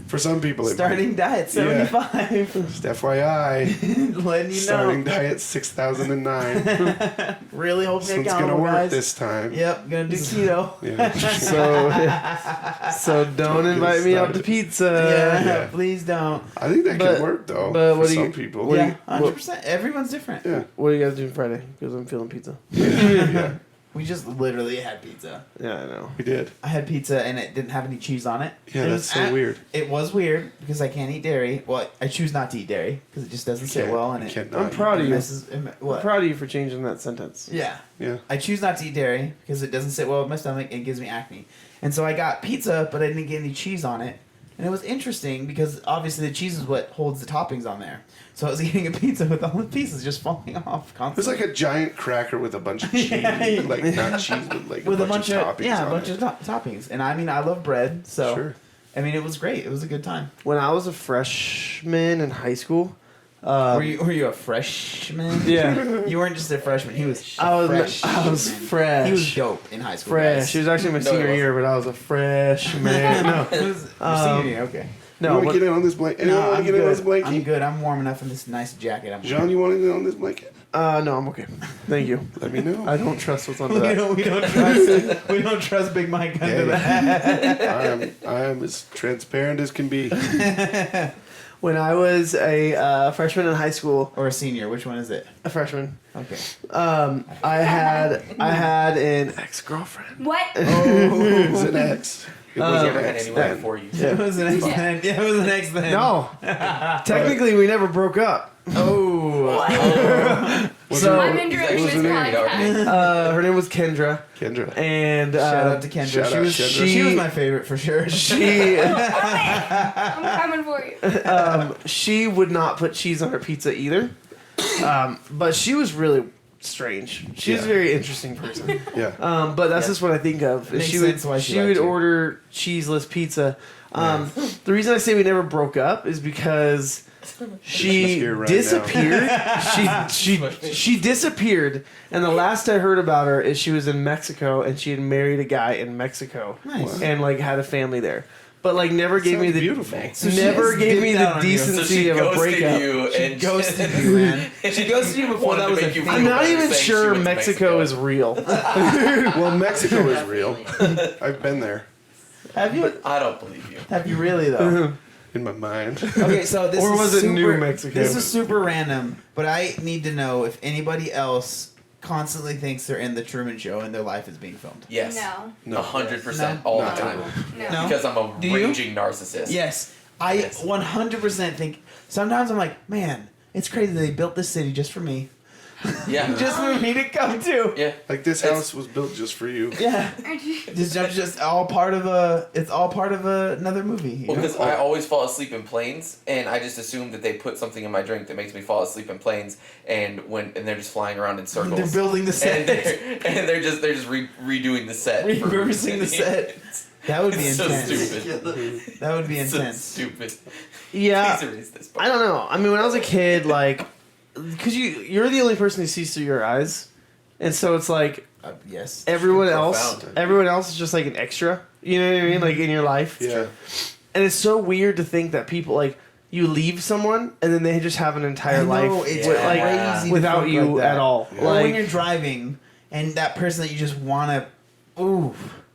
S3: For some people, it
S2: Starting diet 75.
S3: Just FYI,
S2: Letting you
S3: starting
S2: know.
S3: diet 6009.
S2: Really hope
S3: This
S2: you're
S3: one's gonna
S2: accountable,
S3: work
S2: guys.
S3: this time.
S2: Yep, gonna do keto.
S3: Yeah.
S1: So don't
S3: Get
S1: invite me out to
S3: started.
S1: pizza.
S2: Yeah,
S3: Yeah.
S2: please don't.
S3: I think that
S1: But-
S3: can work though.
S1: but
S3: for
S1: what do
S3: some
S1: you-
S3: people.
S1: what do
S2: Yeah,
S1: you-
S2: 100%. Everyone's different.
S3: Yeah.
S1: What are you guys doing Friday? Because I'm feeling pizza.
S3: Yeah.
S2: We just literally had pizza.
S1: Yeah, I know.
S3: We did.
S2: I had pizza and it didn't have any cheese on it.
S3: Yeah,
S2: It
S3: that's
S2: was
S3: so weird.
S2: It was weird because I can't eat dairy. Well, I choose not to eat dairy because it just doesn't sit
S3: Can't-
S2: well and
S3: you
S2: it.
S3: cannot
S1: I'm proud
S3: eat
S1: of you.
S2: messes-
S1: I'm
S2: What?
S1: proud of you for changing that sentence.
S2: Yeah.
S3: Yeah.
S2: I choose not to eat dairy because it doesn't sit well with my stomach and gives me acne. And so I got pizza, but I didn't get any cheese on it. And it was interesting because obviously the cheese is what holds the toppings on there. So I was eating a pizza with all the pieces just falling off
S3: It was
S2: constantly.
S3: like a giant cracker with a bunch of cheese.
S2: Yeah.
S3: Like, not cheese, but like
S2: with
S3: a bunch of toppings.
S2: yeah, a
S3: on
S2: bunch
S3: it.
S2: of toppings. And I mean, I love bread, so
S3: Sure.
S2: I mean, it was great. It was a good time.
S1: When I was a freshman in high school,
S2: were you a freshman?
S1: yeah.
S2: You weren't just a freshman. He was.
S1: I was
S2: freshman.
S1: fresh.
S2: He was dope in high school.
S1: fresh.
S2: guys.
S1: He was actually my
S6: No, he
S1: senior
S6: wasn't.
S1: year, but I was a freshman. No,
S2: It was your senior year, okay.
S3: You
S1: no.
S3: want to
S1: But,
S3: get in on this blanket? Anyone want to get in on this
S2: I'm
S3: blanket?
S2: good. I'm warm enough in this nice jacket. I'm
S3: John, you want to get in on this blanket?
S1: no, I'm okay. Thank you.
S3: Let me know.
S1: I don't trust what's under
S2: we
S1: that.
S2: don't trust Big Mike under
S3: Hey.
S2: that.
S3: I am as transparent as can be.
S1: When I was a freshman in high school,
S2: Or a senior. Which one is it?
S1: a freshman,
S2: Okay.
S1: I had an ex-girlfriend.
S5: What?
S3: It was an X. It was
S6: You
S3: an
S6: never had
S3: X
S6: anyone
S3: then.
S6: before you.
S2: It was an accident. Yeah, it was an accident.
S1: No, technically we never broke up.
S2: Oh.
S1: So
S5: I'm interrupting
S3: was
S5: this
S3: her name?
S5: podcast.
S1: her name was Kendra,
S3: Kendra.
S1: and
S2: Shout out to Kendra.
S3: shout
S2: She
S3: out
S2: was,
S3: Kendra.
S2: she was my favorite for sure.
S5: I'm coming for you.
S1: she would not put cheese on her pizza either. But she was really strange. She was a
S3: Yeah.
S1: very interesting person.
S3: Yeah.
S1: But that's
S2: Yeah.
S1: just what I think of.
S2: Makes
S1: She would
S2: sense why she
S1: she
S2: liked
S1: would
S2: you.
S1: order cheeseless pizza. The reason I say we never broke up is because
S3: She's
S1: she
S3: here right
S1: disappeared. She disappeared, and the last I heard about her is she was in Mexico and she had married a guy in Mexico
S2: Nice.
S1: and like had a family there. but like never gave me
S3: Sounds
S1: the
S3: beautiful.
S2: So she
S1: never
S2: just
S1: gave me
S2: dipped
S1: the
S2: out on you.
S6: So
S1: decency
S6: she
S1: of a
S6: ghosted
S1: breakup.
S6: you
S2: She
S6: and
S2: ghosted you, man. She ghosted you before
S6: Wanted
S2: that
S6: to
S2: was a
S6: make you
S2: thing.
S1: I'm not
S6: better
S1: even
S6: saying she
S1: sure
S6: went to
S1: Mexico
S6: Mexico.
S1: is real.
S3: Well, Mexico is real. I've been there
S2: Have you?
S6: I don't believe you.
S2: Have you really though?
S3: in my mind.
S2: Okay, so this
S1: Or
S2: is
S1: was it
S2: super,
S1: New Mexico?
S2: This is super random, but I need to know if anybody else constantly thinks they're in the Truman Show and their life is being filmed.
S6: Yes.
S5: No.
S3: No.
S6: 100%
S2: No.
S6: all
S3: Not
S6: the time.
S5: No.
S2: No?
S6: Because I'm a
S2: Do you?
S6: raging narcissist.
S2: Yes, I
S6: Yes.
S2: 100% think. Sometimes I'm like, man, it's crazy they built this city just for me,
S6: Yeah.
S2: just for me to come to.
S6: Yeah.
S3: Like this
S6: It's-
S3: house was built just for you.
S2: Yeah, it's just all part of a. It's all part of another movie. You
S6: Well,
S2: know?
S6: because I always fall asleep in planes, and I just assume that they put something in my drink that makes me fall asleep in planes, and they're just flying around in circles.
S2: They're building the set.
S6: and they're just redoing the set, for
S2: Repurposing the set. That would be
S6: It's so
S2: intense.
S6: stupid.
S2: That would be
S6: So
S2: intense.
S6: stupid.
S1: Yeah,
S6: Please erase this part.
S1: I don't know. I mean, when I was a kid, like, because you're the only person who sees through your eyes, and so it's like
S2: Yes.
S1: everyone else,
S6: Profound.
S1: everyone else is just like an extra. You know what I mean? Like in your life.
S3: Yeah.
S1: And it's so weird to think that people like you leave someone and then they just have an entire
S2: I know,
S1: life
S2: it's
S1: with, like
S2: crazy to
S1: without
S2: think
S1: you
S2: like that.
S1: at all.
S3: Yeah.
S2: Or when
S1: Like
S2: you're driving and that person that you just want to, ooh,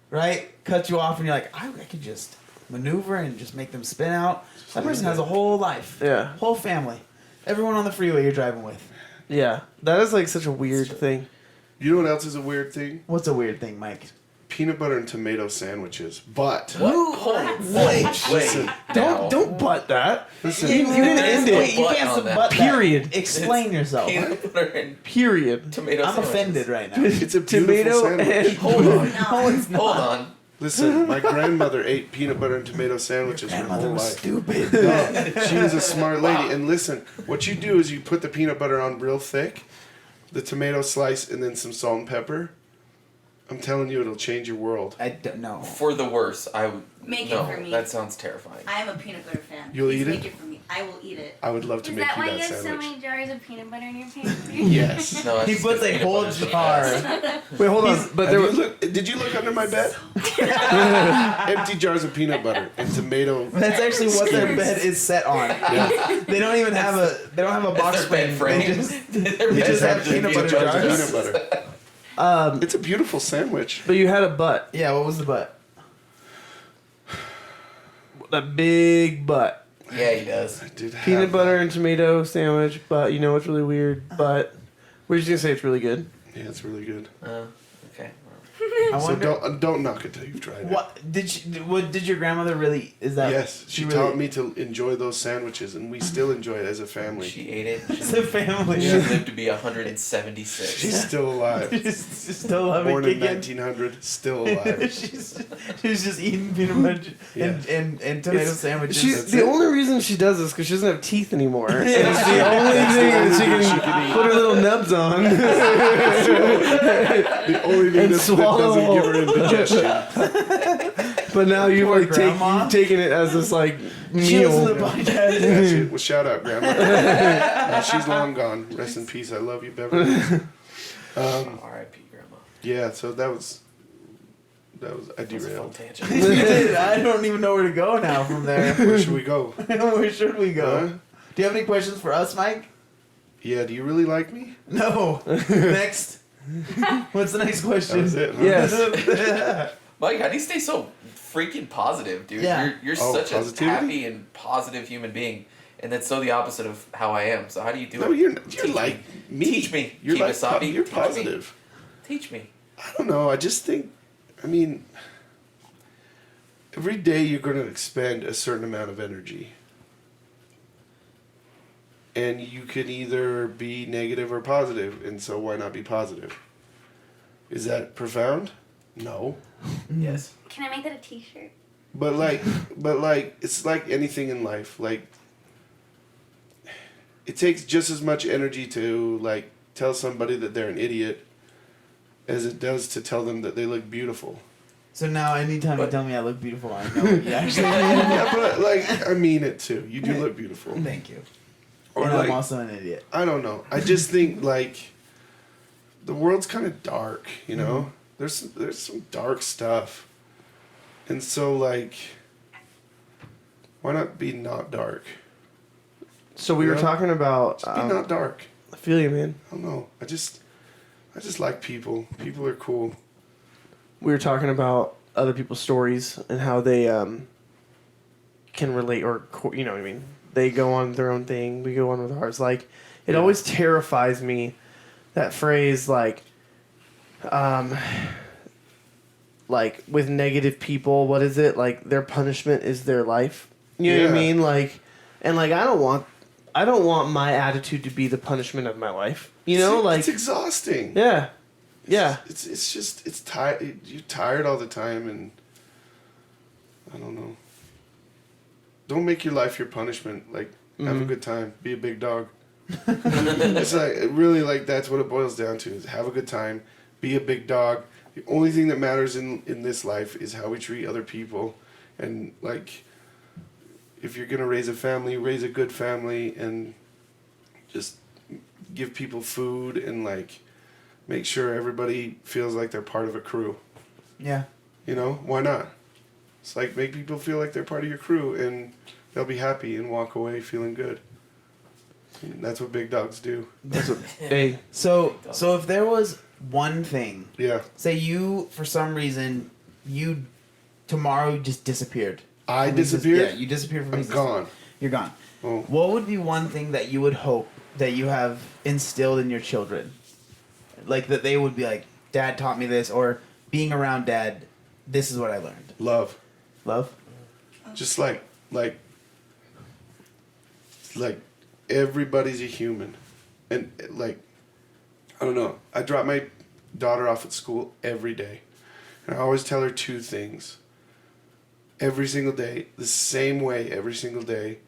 S2: right, cut you off, and you're like, I could just maneuver and just make them spin out. That person has a whole life,
S1: yeah,
S2: whole family, everyone on the freeway you're driving with.
S1: yeah. That is like such a weird thing.
S3: You know what else is a weird thing?
S2: What's a weird thing, Mike?
S3: Peanut butter and tomato sandwiches. But
S6: What? Hold
S2: Wait,
S3: listen,
S6: now.
S1: Don't butt that.
S3: listen.
S1: You can end it.
S2: Wait, you
S6: Butt
S2: can't
S6: on that.
S2: butt that.
S1: Period.
S2: Explain yourself.
S6: Peanut butter and
S1: Period.
S6: tomato
S2: I'm
S6: sandwiches.
S2: offended right now.
S3: It's a beautiful
S1: Tomato
S3: sandwich.
S1: and
S6: Hold on.
S2: No, it's not.
S6: Hold on.
S3: Listen, my grandmother ate peanut butter and tomato sandwiches her
S2: Grandmother
S3: whole
S2: was
S3: life.
S2: stupid.
S3: No, she was a smart lady.
S6: Wow.
S3: And listen, what you do is you put the peanut butter on real thick, the tomato slice, and then some salt and pepper. I'm telling you, it'll change your world.
S2: I don't know.
S6: For the worse, I would.
S5: Make
S6: no,
S5: it for me.
S6: That sounds terrifying.
S5: I am a peanut butter fan.
S3: You'll
S5: Please
S3: eat
S5: make
S3: it?
S5: it for me. I will eat it.
S3: I would love to
S7: Is
S3: make
S7: that
S3: you
S7: why
S3: that
S7: you have so
S3: sandwich.
S7: many jars of peanut butter in your pantry?
S3: Yes.
S6: No,
S2: He
S6: that's
S2: puts
S6: just
S2: a
S6: peanut
S2: whole
S6: butter.
S2: jar.
S1: Wait, hold on. But there was
S3: Did you look under my bed? Empty jars of peanut butter and tomato.
S2: That's actually what their
S3: skewers.
S2: bed is set on.
S3: Yeah.
S2: They don't even have a. They don't have a box
S6: That's their
S2: spring.
S6: bed
S2: They
S6: frame.
S2: just.
S6: Their
S2: You
S6: bed
S2: just have
S6: frame
S2: peanut
S6: just
S2: butter
S3: Jars of
S2: jars.
S3: peanut butter. It's a beautiful sandwich.
S1: but you had a butt.
S2: Yeah. What was the butt?
S1: That big butt.
S6: Yeah, he does.
S3: I did have
S1: Peanut butter
S3: that.
S1: and tomato sandwich, but you know what's really weird? But we're just gonna say it's really good.
S3: Yeah, it's really good.
S6: Okay.
S2: I
S3: So
S2: wonder.
S3: don't knock it till you've tried it.
S2: What did she? What did your grandmother really? Is that?
S3: Yes, she
S2: really,
S3: taught me to enjoy those sandwiches, and we still enjoy it as a family.
S6: She ate it.
S2: It's a family.
S6: She lived to be 176.
S3: She's still alive.
S2: She's still having
S3: Born in
S2: kicking.
S3: 1900, still alive.
S2: she's just eating peanut butter
S3: Yeah.
S2: and tomato
S1: It's-
S2: sandwiches.
S1: She's
S2: That's
S1: the
S2: it.
S1: only reason she does this because she doesn't have teeth anymore. And it's the only thing that she can put her little nubs on.
S3: The only thing
S1: And
S3: that
S1: swallow.
S3: doesn't give her indigestion.
S1: But now you've
S2: Poor
S1: like
S2: grandma.
S1: you've taken it as this like
S2: She listens to
S1: meal.
S2: the podcast.
S3: Yeah, well, shout out, Grandma. She's long gone. Rest in peace. I love you, Beverly.
S6: R.I.P. Grandma.
S3: Yeah, so that was I
S6: That was a fun
S3: derailed.
S6: tangent.
S2: You did. I don't even know where to go now from there.
S3: Where should we go?
S2: Where should we go?
S3: Huh?
S2: Do you have any questions for us, Mike?
S3: Yeah, do you really like me?
S2: No. Next. What's the next
S3: That
S2: question?
S3: was it. Huh?
S1: Yes.
S6: Mike, how do you stay so freaking positive, dude?
S2: Yeah.
S6: You're
S3: Oh,
S6: such
S3: positivity?
S6: a happy and positive human being, and that's so the opposite of how I am. So how do you do
S3: No,
S6: it?
S3: you're
S6: Teach
S3: like me.
S6: Teach me.
S3: You're like
S6: Kimasabi,
S3: you're
S6: teach me.
S3: positive.
S6: Teach me.
S3: I don't know. I just think. I mean, every day you're going to expend a certain amount of energy. And you could either be negative or positive, and so why not be positive? Is that profound? No.
S6: Yes.
S7: Can I make that a T-shirt?
S3: But like it's like anything in life. Like it takes just as much energy to like tell somebody that they're an idiot as it does to tell them that they look beautiful.
S2: So now, anytime you
S6: But-
S2: tell me I look beautiful, I know what you actually mean.
S3: Yeah, but like I mean it too. You do look beautiful.
S2: Thank you.
S3: Or
S2: And
S3: like
S2: I'm also an idiot.
S3: I don't know. I just think like the world's kind of dark, you know. There's some dark stuff, and so like Why not be not dark?
S1: So we were talking about.
S3: Just be not dark.
S1: I feel you, man.
S3: I don't know. I just like people. People are cool.
S1: We were talking about other people's stories and how they can relate, or you know what I mean. They go on their own thing. We go on with ours. Like, it always terrifies me, that phrase, like with negative people. What is it? Like, their punishment is their life. You know what I mean? Like, and like I don't want my attitude to be the punishment of my life. You know, like
S3: it's exhausting.
S1: Yeah. Yeah.
S3: It's tired. You're tired all the time, and I don't know. Don't make your life your punishment. Like, have a good time. Be a big dog. It's like, really, like, that's what it boils down to, is have a good time. Be a big dog. The only thing that matters in this life is how we treat other people. And, like, if you're going to raise a family, raise a good family, and just give people food, and, like, make sure everybody feels like they're part of a crew.
S2: Yeah.
S3: You know, why not? It's like, make people feel like they're part of your crew, and they'll be happy and walk away feeling good. And that's what big dogs do.
S1: That's what. Hey.
S2: So if there was one thing,
S3: Yeah.
S2: say you, for some reason, you tomorrow just disappeared.
S3: I
S2: From exist-
S3: disappeared?
S2: Yeah, you disappeared from
S3: I'm
S2: existence.
S3: gone.
S2: You're gone.
S3: Oh.
S2: What would be one thing that you would hope that you have instilled in your children? Like, that they would be like, Dad taught me this, or being around Dad, this is what I learned.
S3: Love.
S2: Love?
S3: Just like everybody's a human. And, like, I don't know. I drop my daughter off at school every day. And I always tell her two things. Every single day, the same way every single day.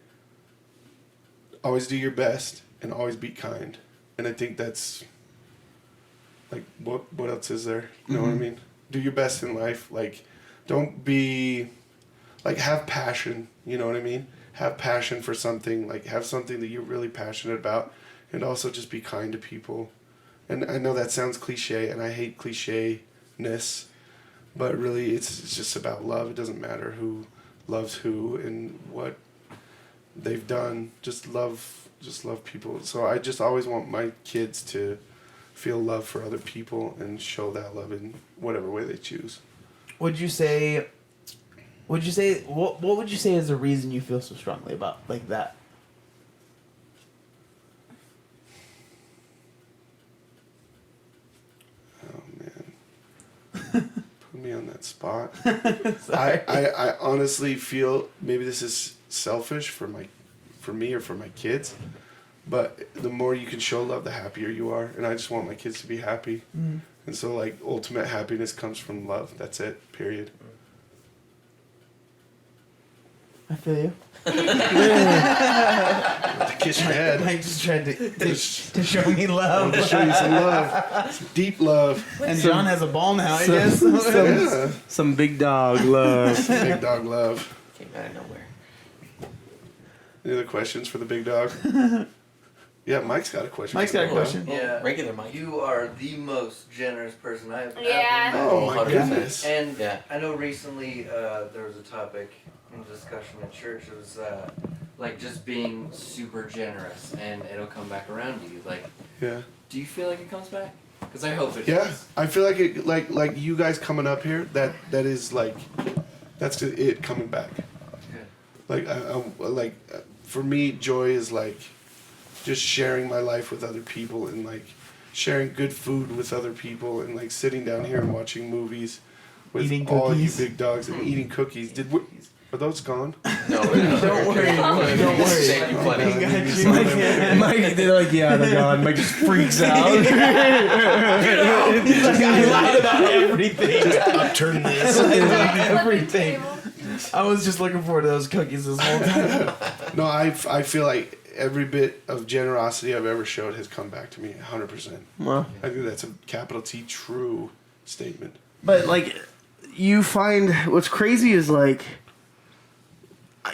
S3: Always do your best and always be kind. And I think that's, like, what else is there? You know what I mean? Do your best in life. Like, don't be, like, have passion. You know what I mean? Have passion for something. Like, have something that you're really passionate about. And also just be kind to people. And I know that sounds cliche, and I hate cliche-ness. But really, it's just about love. It doesn't matter who loves who and what they've done. Just love people. So I just always want my kids to feel love for other people and show that love in whatever way they choose.
S2: What would you say is the reason you feel so strongly about, like, that?
S3: Oh, man. Put me on that spot. I honestly feel, maybe this is selfish for me or for my kids, but the more you can show love, the happier you are. And I just want my kids to be happy.
S2: Mm.
S3: And so, like, ultimate happiness comes from love. That's it, period.
S2: I feel you.
S3: To kiss your head.
S2: Mike just tried to show me love.
S3: To show you some love. Some deep love.
S2: And John has a ball now, I guess.
S3: Yeah.
S1: Some big dog love.
S3: Big dog love.
S6: Came out of nowhere.
S3: Any other questions for the big dog? Yeah, Mike's got a question.
S2: Mike's
S3: for the
S2: got a
S3: big dog.
S2: question.
S8: Yeah,
S6: Regular Mike.
S8: You are the most generous person I have
S7: Yeah.
S8: ever met.
S3: Oh my
S6: 100%.
S3: goodness.
S8: And
S6: Yeah.
S8: I know recently there was a topic in discussion at church. It was like just being super generous, and it'll come back around to you. Like,
S3: Yeah.
S8: do you feel like it comes back? Because I hope it
S3: Yeah.
S8: does.
S3: I feel like it like you guys coming up here, that is like that's it coming back.
S8: Good.
S3: Like for me, joy is like just sharing my life with other people, and like sharing good food with other people, and like sitting down here and watching movies with
S2: Eating
S3: all
S2: cookies.
S3: you big dogs and eating cookies. Are those gone?
S6: No,
S2: Don't worry. Don't worry.
S6: Thank you plenty.
S2: I got you.
S1: Mike, they're like, yeah, they're gone. Mike just freaks out.
S2: He's like, I lied about everything.
S3: Upturn this.
S2: Everything. I was just looking forward to those cookies this whole time.
S3: No, I feel like every bit of generosity I've ever showed has come back to me 100%.
S1: Well,
S3: I think that's a capital T true statement.
S1: but like, you find what's crazy is like,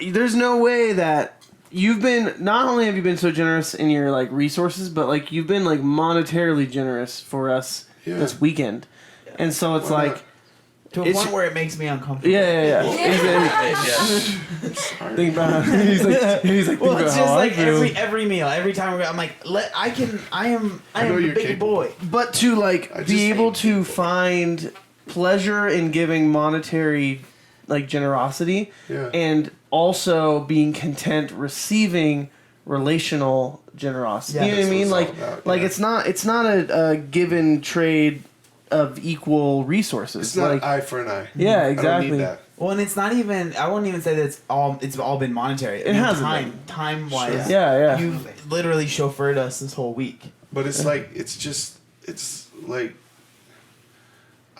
S1: there's no way that you've been, not only have you been so generous in your like resources, but like you've been like monetarily generous for us this weekend. And so it's
S3: Why
S1: like,
S3: not?
S2: To a
S1: It's-
S2: point where it makes me uncomfortable.
S1: Yeah. Think about he's like
S2: Well,
S1: think
S2: it's
S1: about
S2: just
S1: how
S2: like
S1: I feel.
S2: every meal, every time I'm like, I am
S3: know
S2: the
S3: you're
S2: big
S3: capable.
S2: boy.
S1: But to like
S3: I just
S1: be able
S3: think
S1: to find pleasure in giving monetary like generosity
S3: Yeah.
S1: and also being content receiving relational generosity.
S2: Yeah,
S1: you know what I
S3: that's
S1: mean?
S3: what
S1: Like
S3: it's all about,
S1: like
S3: yeah.
S1: it's not a give and trade of equal resources.
S3: It's not
S1: like
S3: eye for an eye.
S1: yeah,
S3: I don't
S1: exactly.
S3: need that.
S2: Well, and it's not even. I wouldn't even say that it's all been monetary.
S1: It hasn't
S2: time wise.
S1: Yeah.
S2: You've literally chauffeured us this whole week.
S3: But it's like it's like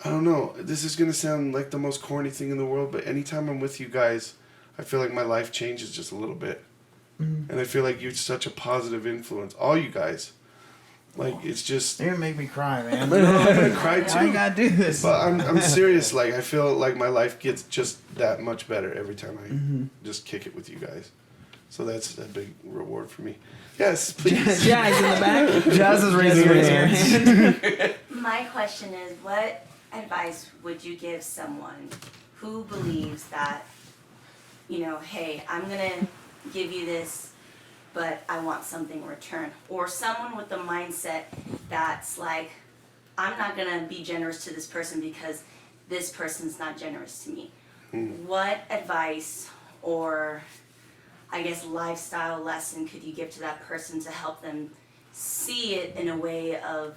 S3: I don't know. This is gonna sound like the most corny thing in the world, but anytime I'm with you guys, I feel like my life changes just a little bit, and I feel like you're such a positive influence. All you guys, like it's just.
S2: You're gonna make me cry, man.
S3: I'm gonna cry too.
S2: Why you gotta do this?
S3: But I'm serious. Like I feel like my life gets just that much better every time I just kick it with you guys. So that's a big reward for me. Yes, please.
S2: Jazz in the back.
S1: Jazz is raising her hand.
S5: My question is, what advice would you give someone who believes that, hey, I'm gonna give you this, but I want something in return? Or someone with the mindset that's like, I'm not gonna be generous to this person because this person's not generous to me. What advice or I guess lifestyle lesson could you give to that person to help them see it in a way of,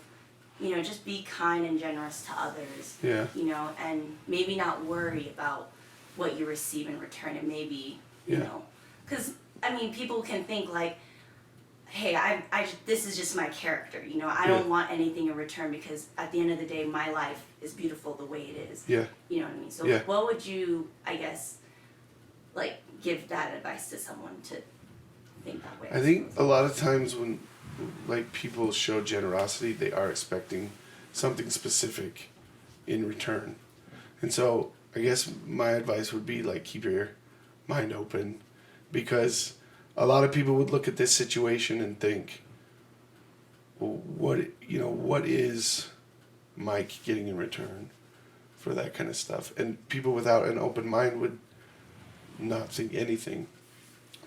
S5: just be kind and generous to others,
S3: Yeah.
S5: And maybe not worry about what you receive in return, and maybe,
S3: Yeah.
S5: because, people can think like, hey, this is just my character, I don't want anything in return because at the end of the day, my life is beautiful the way it is.
S3: Yeah.
S5: You know what I mean? So
S3: Yeah.
S5: what would you, I guess, like, give that advice to someone to think that way?
S3: I think a lot of times when like people show generosity, they are expecting something specific in return. And so I guess my advice would be like keep your mind open, because a lot of people would look at this situation and think, well, what is Mike getting in return for that kind of stuff? And people without an open mind would not think anything.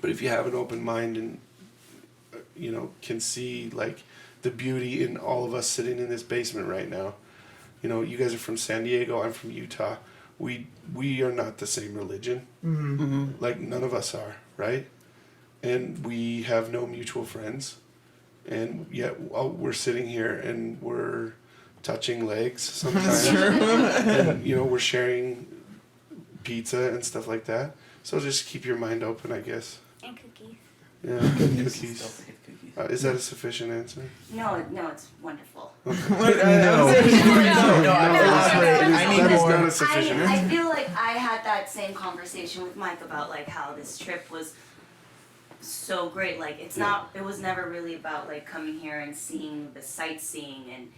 S3: But if you have an open mind and can see like the beauty in all of us sitting in this basement right now. You guys are from San Diego, I'm from Utah. We are not the same religion. Like none of us are, right? And we have no mutual friends. And yet we're sitting here and we're touching legs sometimes. And we're sharing pizza and stuff like that. So just keep your mind open, I guess.
S7: And cookies.
S3: Yeah, cookies. Is that a sufficient answer?
S5: No, it's wonderful.
S2: No,
S3: I
S2: need
S3: that is
S2: more.
S3: not a sufficient
S5: I
S3: answer.
S5: feel like I had that same conversation with Mike about like how this trip was so great. Like it was never really about like coming here and seeing the sightseeing and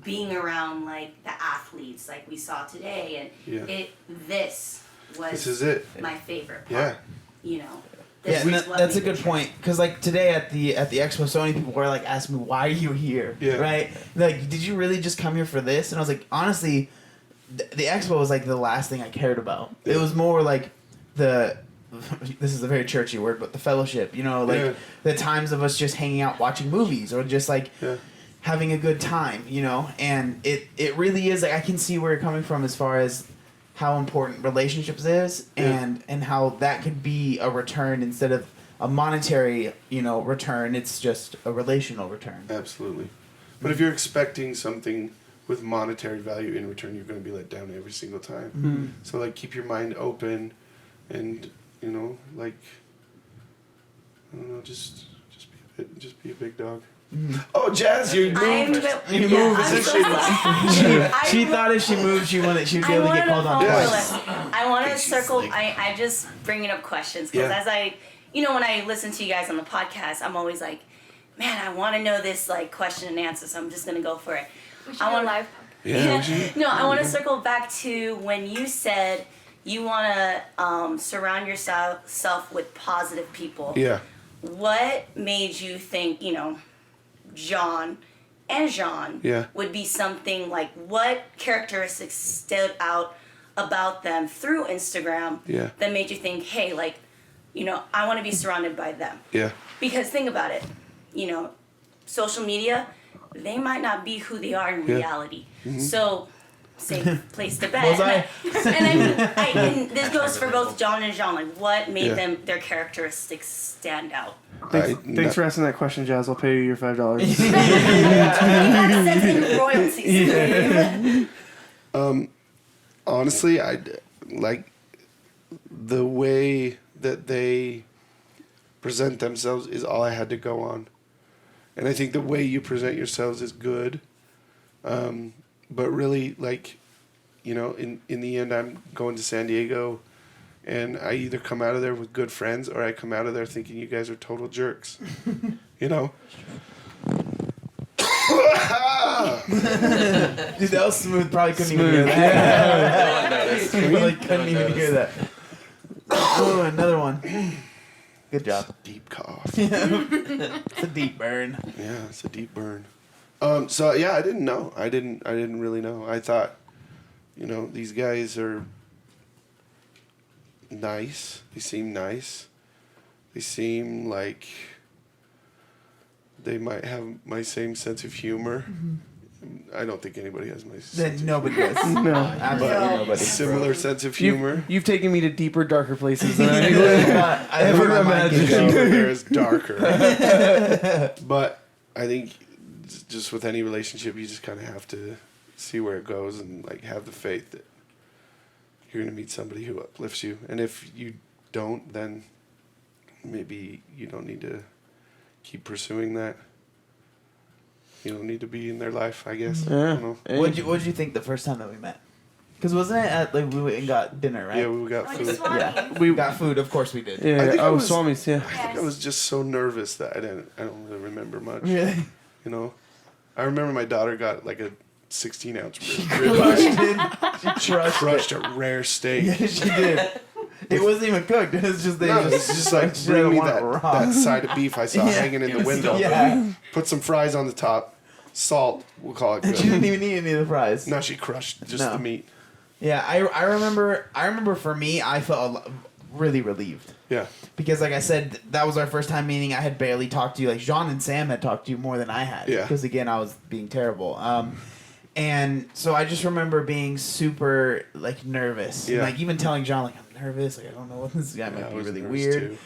S5: being around like the athletes like we saw today, and this was
S3: This is it.
S5: my favorite part.
S3: Yeah.
S5: This
S2: And
S5: is what
S2: that's a
S5: made the
S2: good
S5: trip.
S2: point, because like today at the expo, so many people were like asking me, why are you here?
S3: Yeah.
S2: Right? Like, did you really just come here for this? And I was like, honestly, the expo was like the last thing I cared about. It was more like this is a very churchy word, but the fellowship, the times of us just hanging out watching movies or just like having a good time, and it really is like I can see where you're coming from as far as how important relationships is and how that could be a return instead of a monetary, return. It's just a relational return.
S3: Absolutely. But if you're expecting something with monetary value in return, you're going to be let down every single time. So like keep your mind open and, like, I don't know, just be a big dog. Oh, Jazz, you moved.
S2: You moved.
S5: I'm so sorry.
S2: She thought if she moved, she'd be able to get called on twice.
S5: I want to circle. I just bringing up questions because as I, when I listen to you guys on the podcast, I'm always like, man, I want to know this like question and answer, so I'm just gonna go for it.
S7: I want live.
S5: No, I want to circle back to when you said you want to surround yourself with positive people.
S3: Yeah.
S5: What made you think, John and Jean would be something like, what characteristics stood out about them through Instagram
S3: Yeah.
S5: that made you think, hey, like, you know, I want to be surrounded by them.
S3: Yeah.
S5: Because think about it, you know, social media, they might not be who they are in
S3: Yeah.
S5: reality.
S3: Mm-hmm.
S5: So, safe place to bet.
S2: Bullseye.
S5: And I mean, and this goes for both John and Jean. Like, what made
S3: Yeah.
S5: them, their characteristics stand out?
S1: Thanks for asking that question, Jazz. I'll pay you your $5.
S5: That's in royalties.
S3: Honestly, I like the way that they present themselves is all I had to go on. And I think the way you present yourselves is good. But really, like, you know, in the end, I'm going to San Diego, and I either come out of there with good friends or I come out of there thinking you guys are total jerks. You know?
S2: Dude, that was smooth. Probably couldn't even hear that. Probably couldn't even hear that. Oh, another one. Good job.
S3: Deep cough.
S2: It's a deep burn.
S3: Yeah, it's a deep burn. So yeah, I didn't know. I didn't really know. I thought, you know, these guys are nice. They seem nice. They seem like they might have my same sense of humor. I don't think anybody has my sense
S2: Then
S3: of
S2: nobody does.
S1: No.
S2: Absolutely nobody.
S3: similar sense of humor.
S1: You've taken me to deeper, darker places than I
S2: I
S1: ever
S2: never
S1: imagined.
S3: Over there is darker. But I think just with any relationship, you just kind of have to see where it goes and like have the faith that you're going to meet somebody who uplifts you. And if you don't, then maybe you don't need to keep pursuing that. You don't need to be in their life, I guess. I don't know.
S2: What'd you think the first time that we met? Because wasn't it at like we went and got dinner, right?
S3: Yeah, we got
S7: Oh,
S3: food.
S7: just Swami.
S2: Yeah, we got food. Of course we did.
S1: Yeah,
S3: I think I
S1: oh,
S3: was-
S1: Swami's, yeah.
S3: I think I was just so nervous that I don't really remember much.
S2: Really?
S3: You know, I remember my daughter got like a 16-ounce
S2: She
S3: crushed a rare steak.
S2: Yeah, she did. It wasn't even cooked. It was just they
S3: No,
S2: just,
S3: it's just like
S2: she
S3: bring
S2: didn't
S3: me
S2: want it
S3: that
S2: raw.
S3: side of beef I saw
S2: Yeah.
S3: hanging in the window.
S2: Yeah.
S3: Put some fries on the top, salt. We'll call it
S2: And she didn't
S3: good.
S2: even eat any of the fries.
S3: No, she crushed just
S2: No.
S3: the meat.
S2: Yeah, I remember for me, I felt really relieved.
S3: Yeah,
S2: Because like I said, that was our first time meeting. I had barely talked to you. Like Jean and Sam had talked to you more than I had.
S3: Yeah.
S2: Because again, I was being terrible. And so I just remember being super like nervous.
S3: Yeah.
S2: And, like even telling Jean like I'm nervous. Like I don't know what this guy
S3: I
S2: might be
S3: was
S2: really
S3: nervous
S2: weird.
S3: too.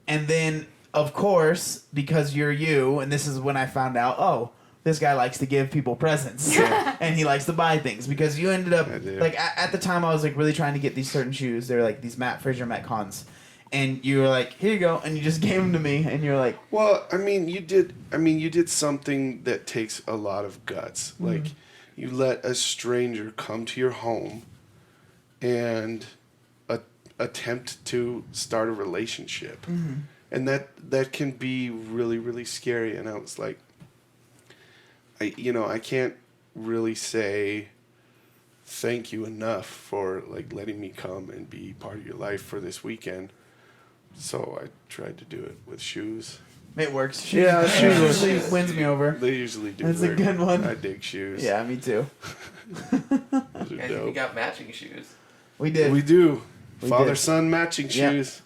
S2: And then of course because you're you, and this is when I found out. Oh, this guy likes to give people presents, and he likes to buy things because you ended up
S3: I did.
S2: like at the time I was like really trying to get these certain shoes. They're like these Matt Fraser Metcons. And you were like, here you go, and you just gave them to me, and you were like,
S3: Well, I mean, you did something that takes a lot of guts.
S2: Mm-hmm.
S3: Like, you let a stranger come to your home and attempt to start a relationship.
S2: Mm-hmm.
S3: And that can be really, really scary. And I was like, I can't really say thank you enough for like letting me come and be part of your life for this weekend. So I tried to do it with shoes.
S2: it works.
S1: Yeah, shoes
S2: usually
S1: work.
S2: wins me over.
S3: They usually do.
S2: That's a
S3: work.
S2: good one.
S3: I dig shoes.
S2: Yeah, me too.
S3: Those are
S6: Guys, we
S3: dope.
S6: got matching shoes.
S2: We did.
S3: We do.
S2: We
S3: Father
S2: did.
S3: son matching
S2: Yeah.
S3: shoes.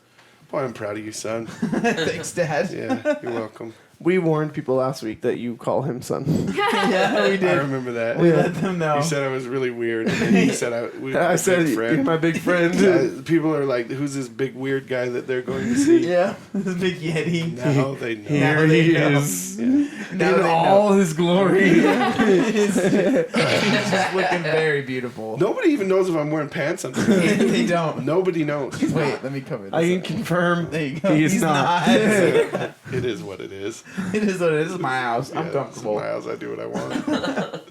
S3: Boy, I'm proud of you, son.
S2: Thanks, Dad.
S3: Yeah, you're welcome.
S1: We warned people last week that you call him son.
S2: Yeah, we
S3: I
S2: did.
S3: remember that.
S2: We let them know.
S3: You said I was really weird, and then you said we were
S1: I
S3: a
S1: said,
S3: big
S1: you're
S3: friend.
S1: my big friend.
S3: People are like, "Who's this big weird guy that they're going to see?"
S2: Yeah, this big Yeti.
S3: Now they know.
S1: Here
S2: Now they
S1: he
S2: know.
S1: is.
S3: Yeah.
S2: Now
S1: in
S2: they
S1: all his glory.
S2: He's just looking very beautiful.
S3: Nobody even knows if I'm wearing pants underneath.
S2: They don't.
S3: Nobody knows.
S2: Wait, let me cover this.
S1: I can
S2: up.
S1: confirm
S2: There you go.
S1: he is
S2: He's
S1: not.
S2: not.
S3: It is what it is.
S2: It is what it is. This is my house. I'm
S3: Yeah,
S2: comfortable.
S3: This is my house. I do what I want.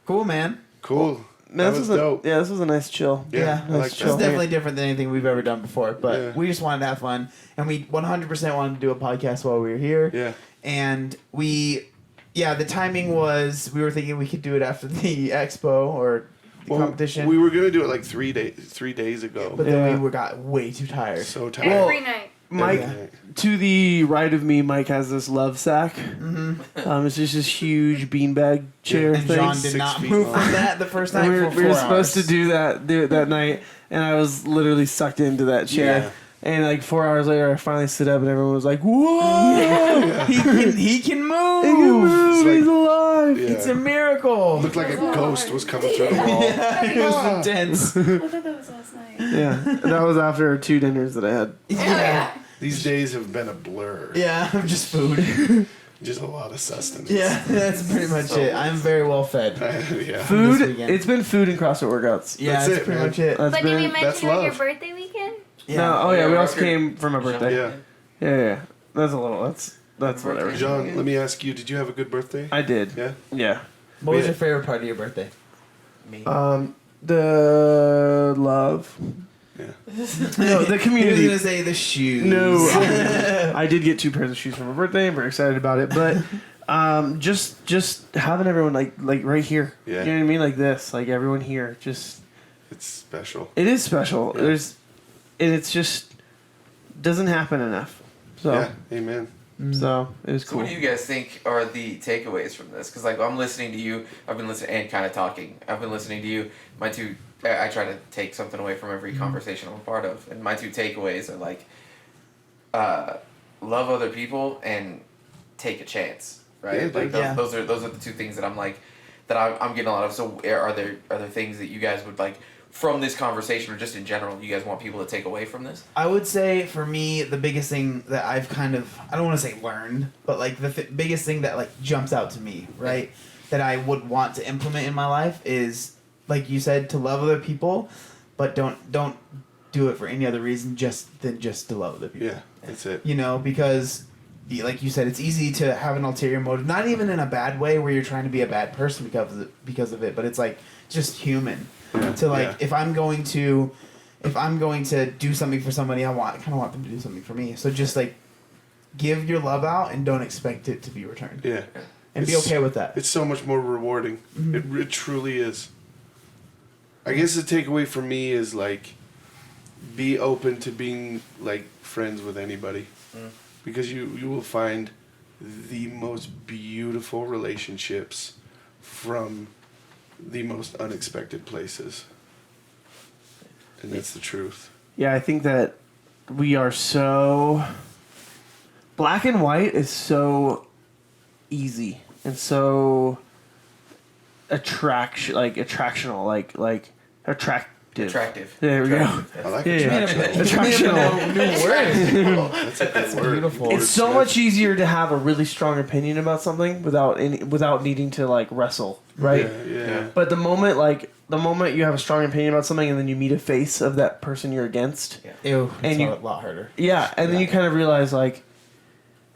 S2: Cool, man.
S3: Cool.
S1: No,
S3: That
S1: this
S3: was
S1: was
S3: dope.
S1: Yeah, this was a nice chill.
S3: Yeah, I like
S2: It's
S3: that.
S2: definitely different than anything we've ever done before, but
S3: Yeah.
S2: we just wanted to have fun, and we 100% wanted to do a podcast while we were here.
S3: Yeah.
S2: And the timing was we were thinking we could do it after the expo or the
S3: Well,
S2: competition,
S3: we were gonna do it like 3 days ago.
S2: but then we got way too tired.
S3: So tired.
S2: Well,
S7: Every night.
S1: Mike,
S3: Every night.
S1: to the right of me, Mike has this love sack.
S2: Mm-hmm.
S1: It's just this huge beanbag chair
S2: And
S1: thing.
S2: John did
S3: 6
S2: not
S3: feet
S2: move
S3: long.
S2: from that the first night
S1: we
S2: for
S1: were,
S2: 4
S1: we were supposed
S2: hours.
S1: to do it that night, and I was literally sucked into that chair.
S3: Yeah.
S1: And like 4 hours later, I finally stood up, and everyone was like, "Whoa!
S2: He can move.
S1: He can move.
S3: It's like-
S1: He's alive."
S3: Yeah.
S2: It's a miracle.
S3: Looked like a ghost was coming through the wall.
S2: It was intense.
S7: I thought that was last night.
S1: Yeah, that was after 2 dinners that I had.
S2: Yeah.
S3: These days have been a blur.
S2: Yeah, just food.
S3: Just a lot of sustenance.
S2: Yeah, that's pretty much it. I'm very well fed.
S3: Yeah.
S1: Food.
S2: This weekend.
S1: It's been food and CrossFit workouts.
S2: Yeah,
S3: That's
S2: that's
S3: it,
S2: pretty
S3: man.
S2: much it.
S1: That's
S7: But did we
S1: been.
S7: mention
S3: that's
S7: it was your
S3: love.
S7: birthday weekend?
S2: Yeah.
S1: No, oh yeah, we
S6: Yeah,
S1: also
S6: record.
S1: came for my birthday.
S3: Yeah.
S1: Yeah. That's a little. That's whatever.
S3: John, let me ask you, did you have a good birthday?
S1: I did.
S3: Yeah?
S1: Yeah.
S2: What was your favorite part of your birthday?
S6: Me.
S1: The love.
S3: Yeah.
S1: No, the
S2: He was
S1: community.
S2: gonna say the shoes.
S1: No, I did get 2 pairs of shoes for my birthday. I'm very excited about it, but just having everyone like right here.
S3: Yeah.
S1: You know what I mean? Like this, like everyone here. Just
S3: It's special.
S1: it is special.
S3: Yeah.
S1: It's just doesn't happen enough. So
S3: Yeah. Amen.
S1: so it was
S6: So
S1: cool.
S6: what do you guys think are the takeaways from this? Because like I'm listening to you, I've been listening and kind of talking. I've been listening to you. My two, I try to take something away from every conversation I'm a part of, and my 2 takeaways are like, love other people and take a chance. Right?
S3: Yeah,
S6: Like
S2: yeah.
S6: those are the 2 things that I'm like, that I'm getting a lot of. So are there things that you guys would like from this conversation or just in general you guys want people to take away from this?
S2: I would say for me, the biggest thing that I've kind of, I don't want to say learned, but like the biggest thing that like jumps out to me, right, that I would want to implement in my life is, like you said, to love other people, but don't do it for any other reason just to love other people.
S3: Yeah. That's it.
S2: You know, because like you said, it's easy to have an ulterior motive, not even in a bad way where you're trying to be a bad person because of it, but it's like just human. To like,
S3: Yeah.
S2: if I'm going to do something for somebody, I kind of want them to do something for me. So just like give your love out and don't expect it to be returned,
S3: Yeah.
S2: and be
S3: It's-
S2: okay with that.
S3: It's so much more rewarding. It truly is. I guess the takeaway for me is like, be open to being like friends with anybody, because you will find the most beautiful relationships from the most unexpected places, and that's the truth.
S1: Yeah, I think that we are so black and white is so easy and so attractional, attractive.
S6: Attractive.
S1: There we go.
S3: I like
S1: Yeah,
S3: attractional.
S1: attractional.
S2: New word.
S3: That's a good word.
S2: beautiful.
S1: It's so much easier to have a really strong opinion about something without needing to like wrestle, right?
S3: Yeah.
S1: But the moment you have a strong opinion about something and then you meet a face of that person you're against,
S2: Ew,
S1: And
S2: it's
S1: you-
S2: a lot harder.
S1: yeah, and then you kind of realize like,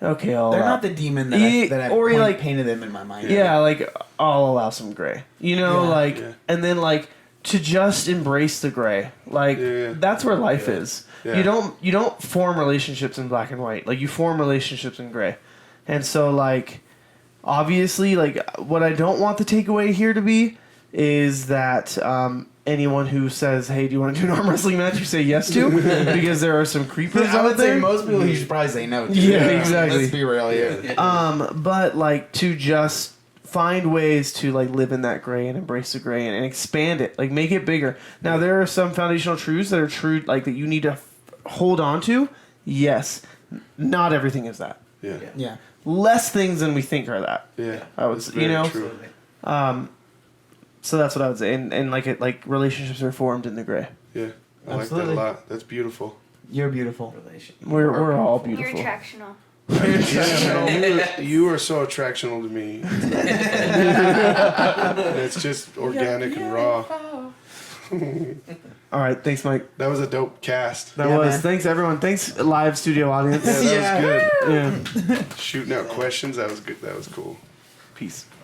S1: okay,
S2: They're not the demon that I
S1: or you, like,
S2: painted them in my mind.
S1: yeah, like I'll allow some gray,
S2: Yeah.
S3: Yeah.
S1: and then like to just embrace the gray, like
S3: Yeah.
S1: that's where life is.
S3: Yeah.
S1: You don't form relationships in black and white, like you form relationships in gray, and so like obviously like what I don't want the takeaway here to be is that anyone who says, hey, do you want to do an arm wrestling match, you say yes to, because there are some creepers
S2: I
S1: out
S2: would
S1: there.
S2: say most people you should probably say no to.
S1: Yeah, exactly.
S2: Let's be real here.
S1: But like to just find ways to like live in that gray and embrace the gray and expand it, like make it bigger. Now there are some foundational truths that are true, like that you need to hold on to. Yes, not everything is that.
S3: Yeah.
S2: Yeah.
S1: Less things than we think are that.
S3: Yeah.
S1: I would,
S3: That's
S1: you
S3: very
S1: know.
S3: true.
S1: So that's what I would say, and like relationships are formed in the gray.
S3: Yeah. I
S2: Absolutely.
S3: like that a lot. That's beautiful.
S2: You're beautiful.
S1: We're all
S7: You're
S1: beautiful.
S7: attractional.
S3: You are so attractional to me. It's just organic and raw.
S1: All right, thanks, Mike.
S3: That was a dope cast.
S1: That
S2: Yeah,
S1: was
S2: man.
S1: thanks everyone. Thanks live studio audience.
S3: Yeah, that was good.
S1: Yeah.
S3: Shooting out questions. That was good. That was cool.
S1: Peace.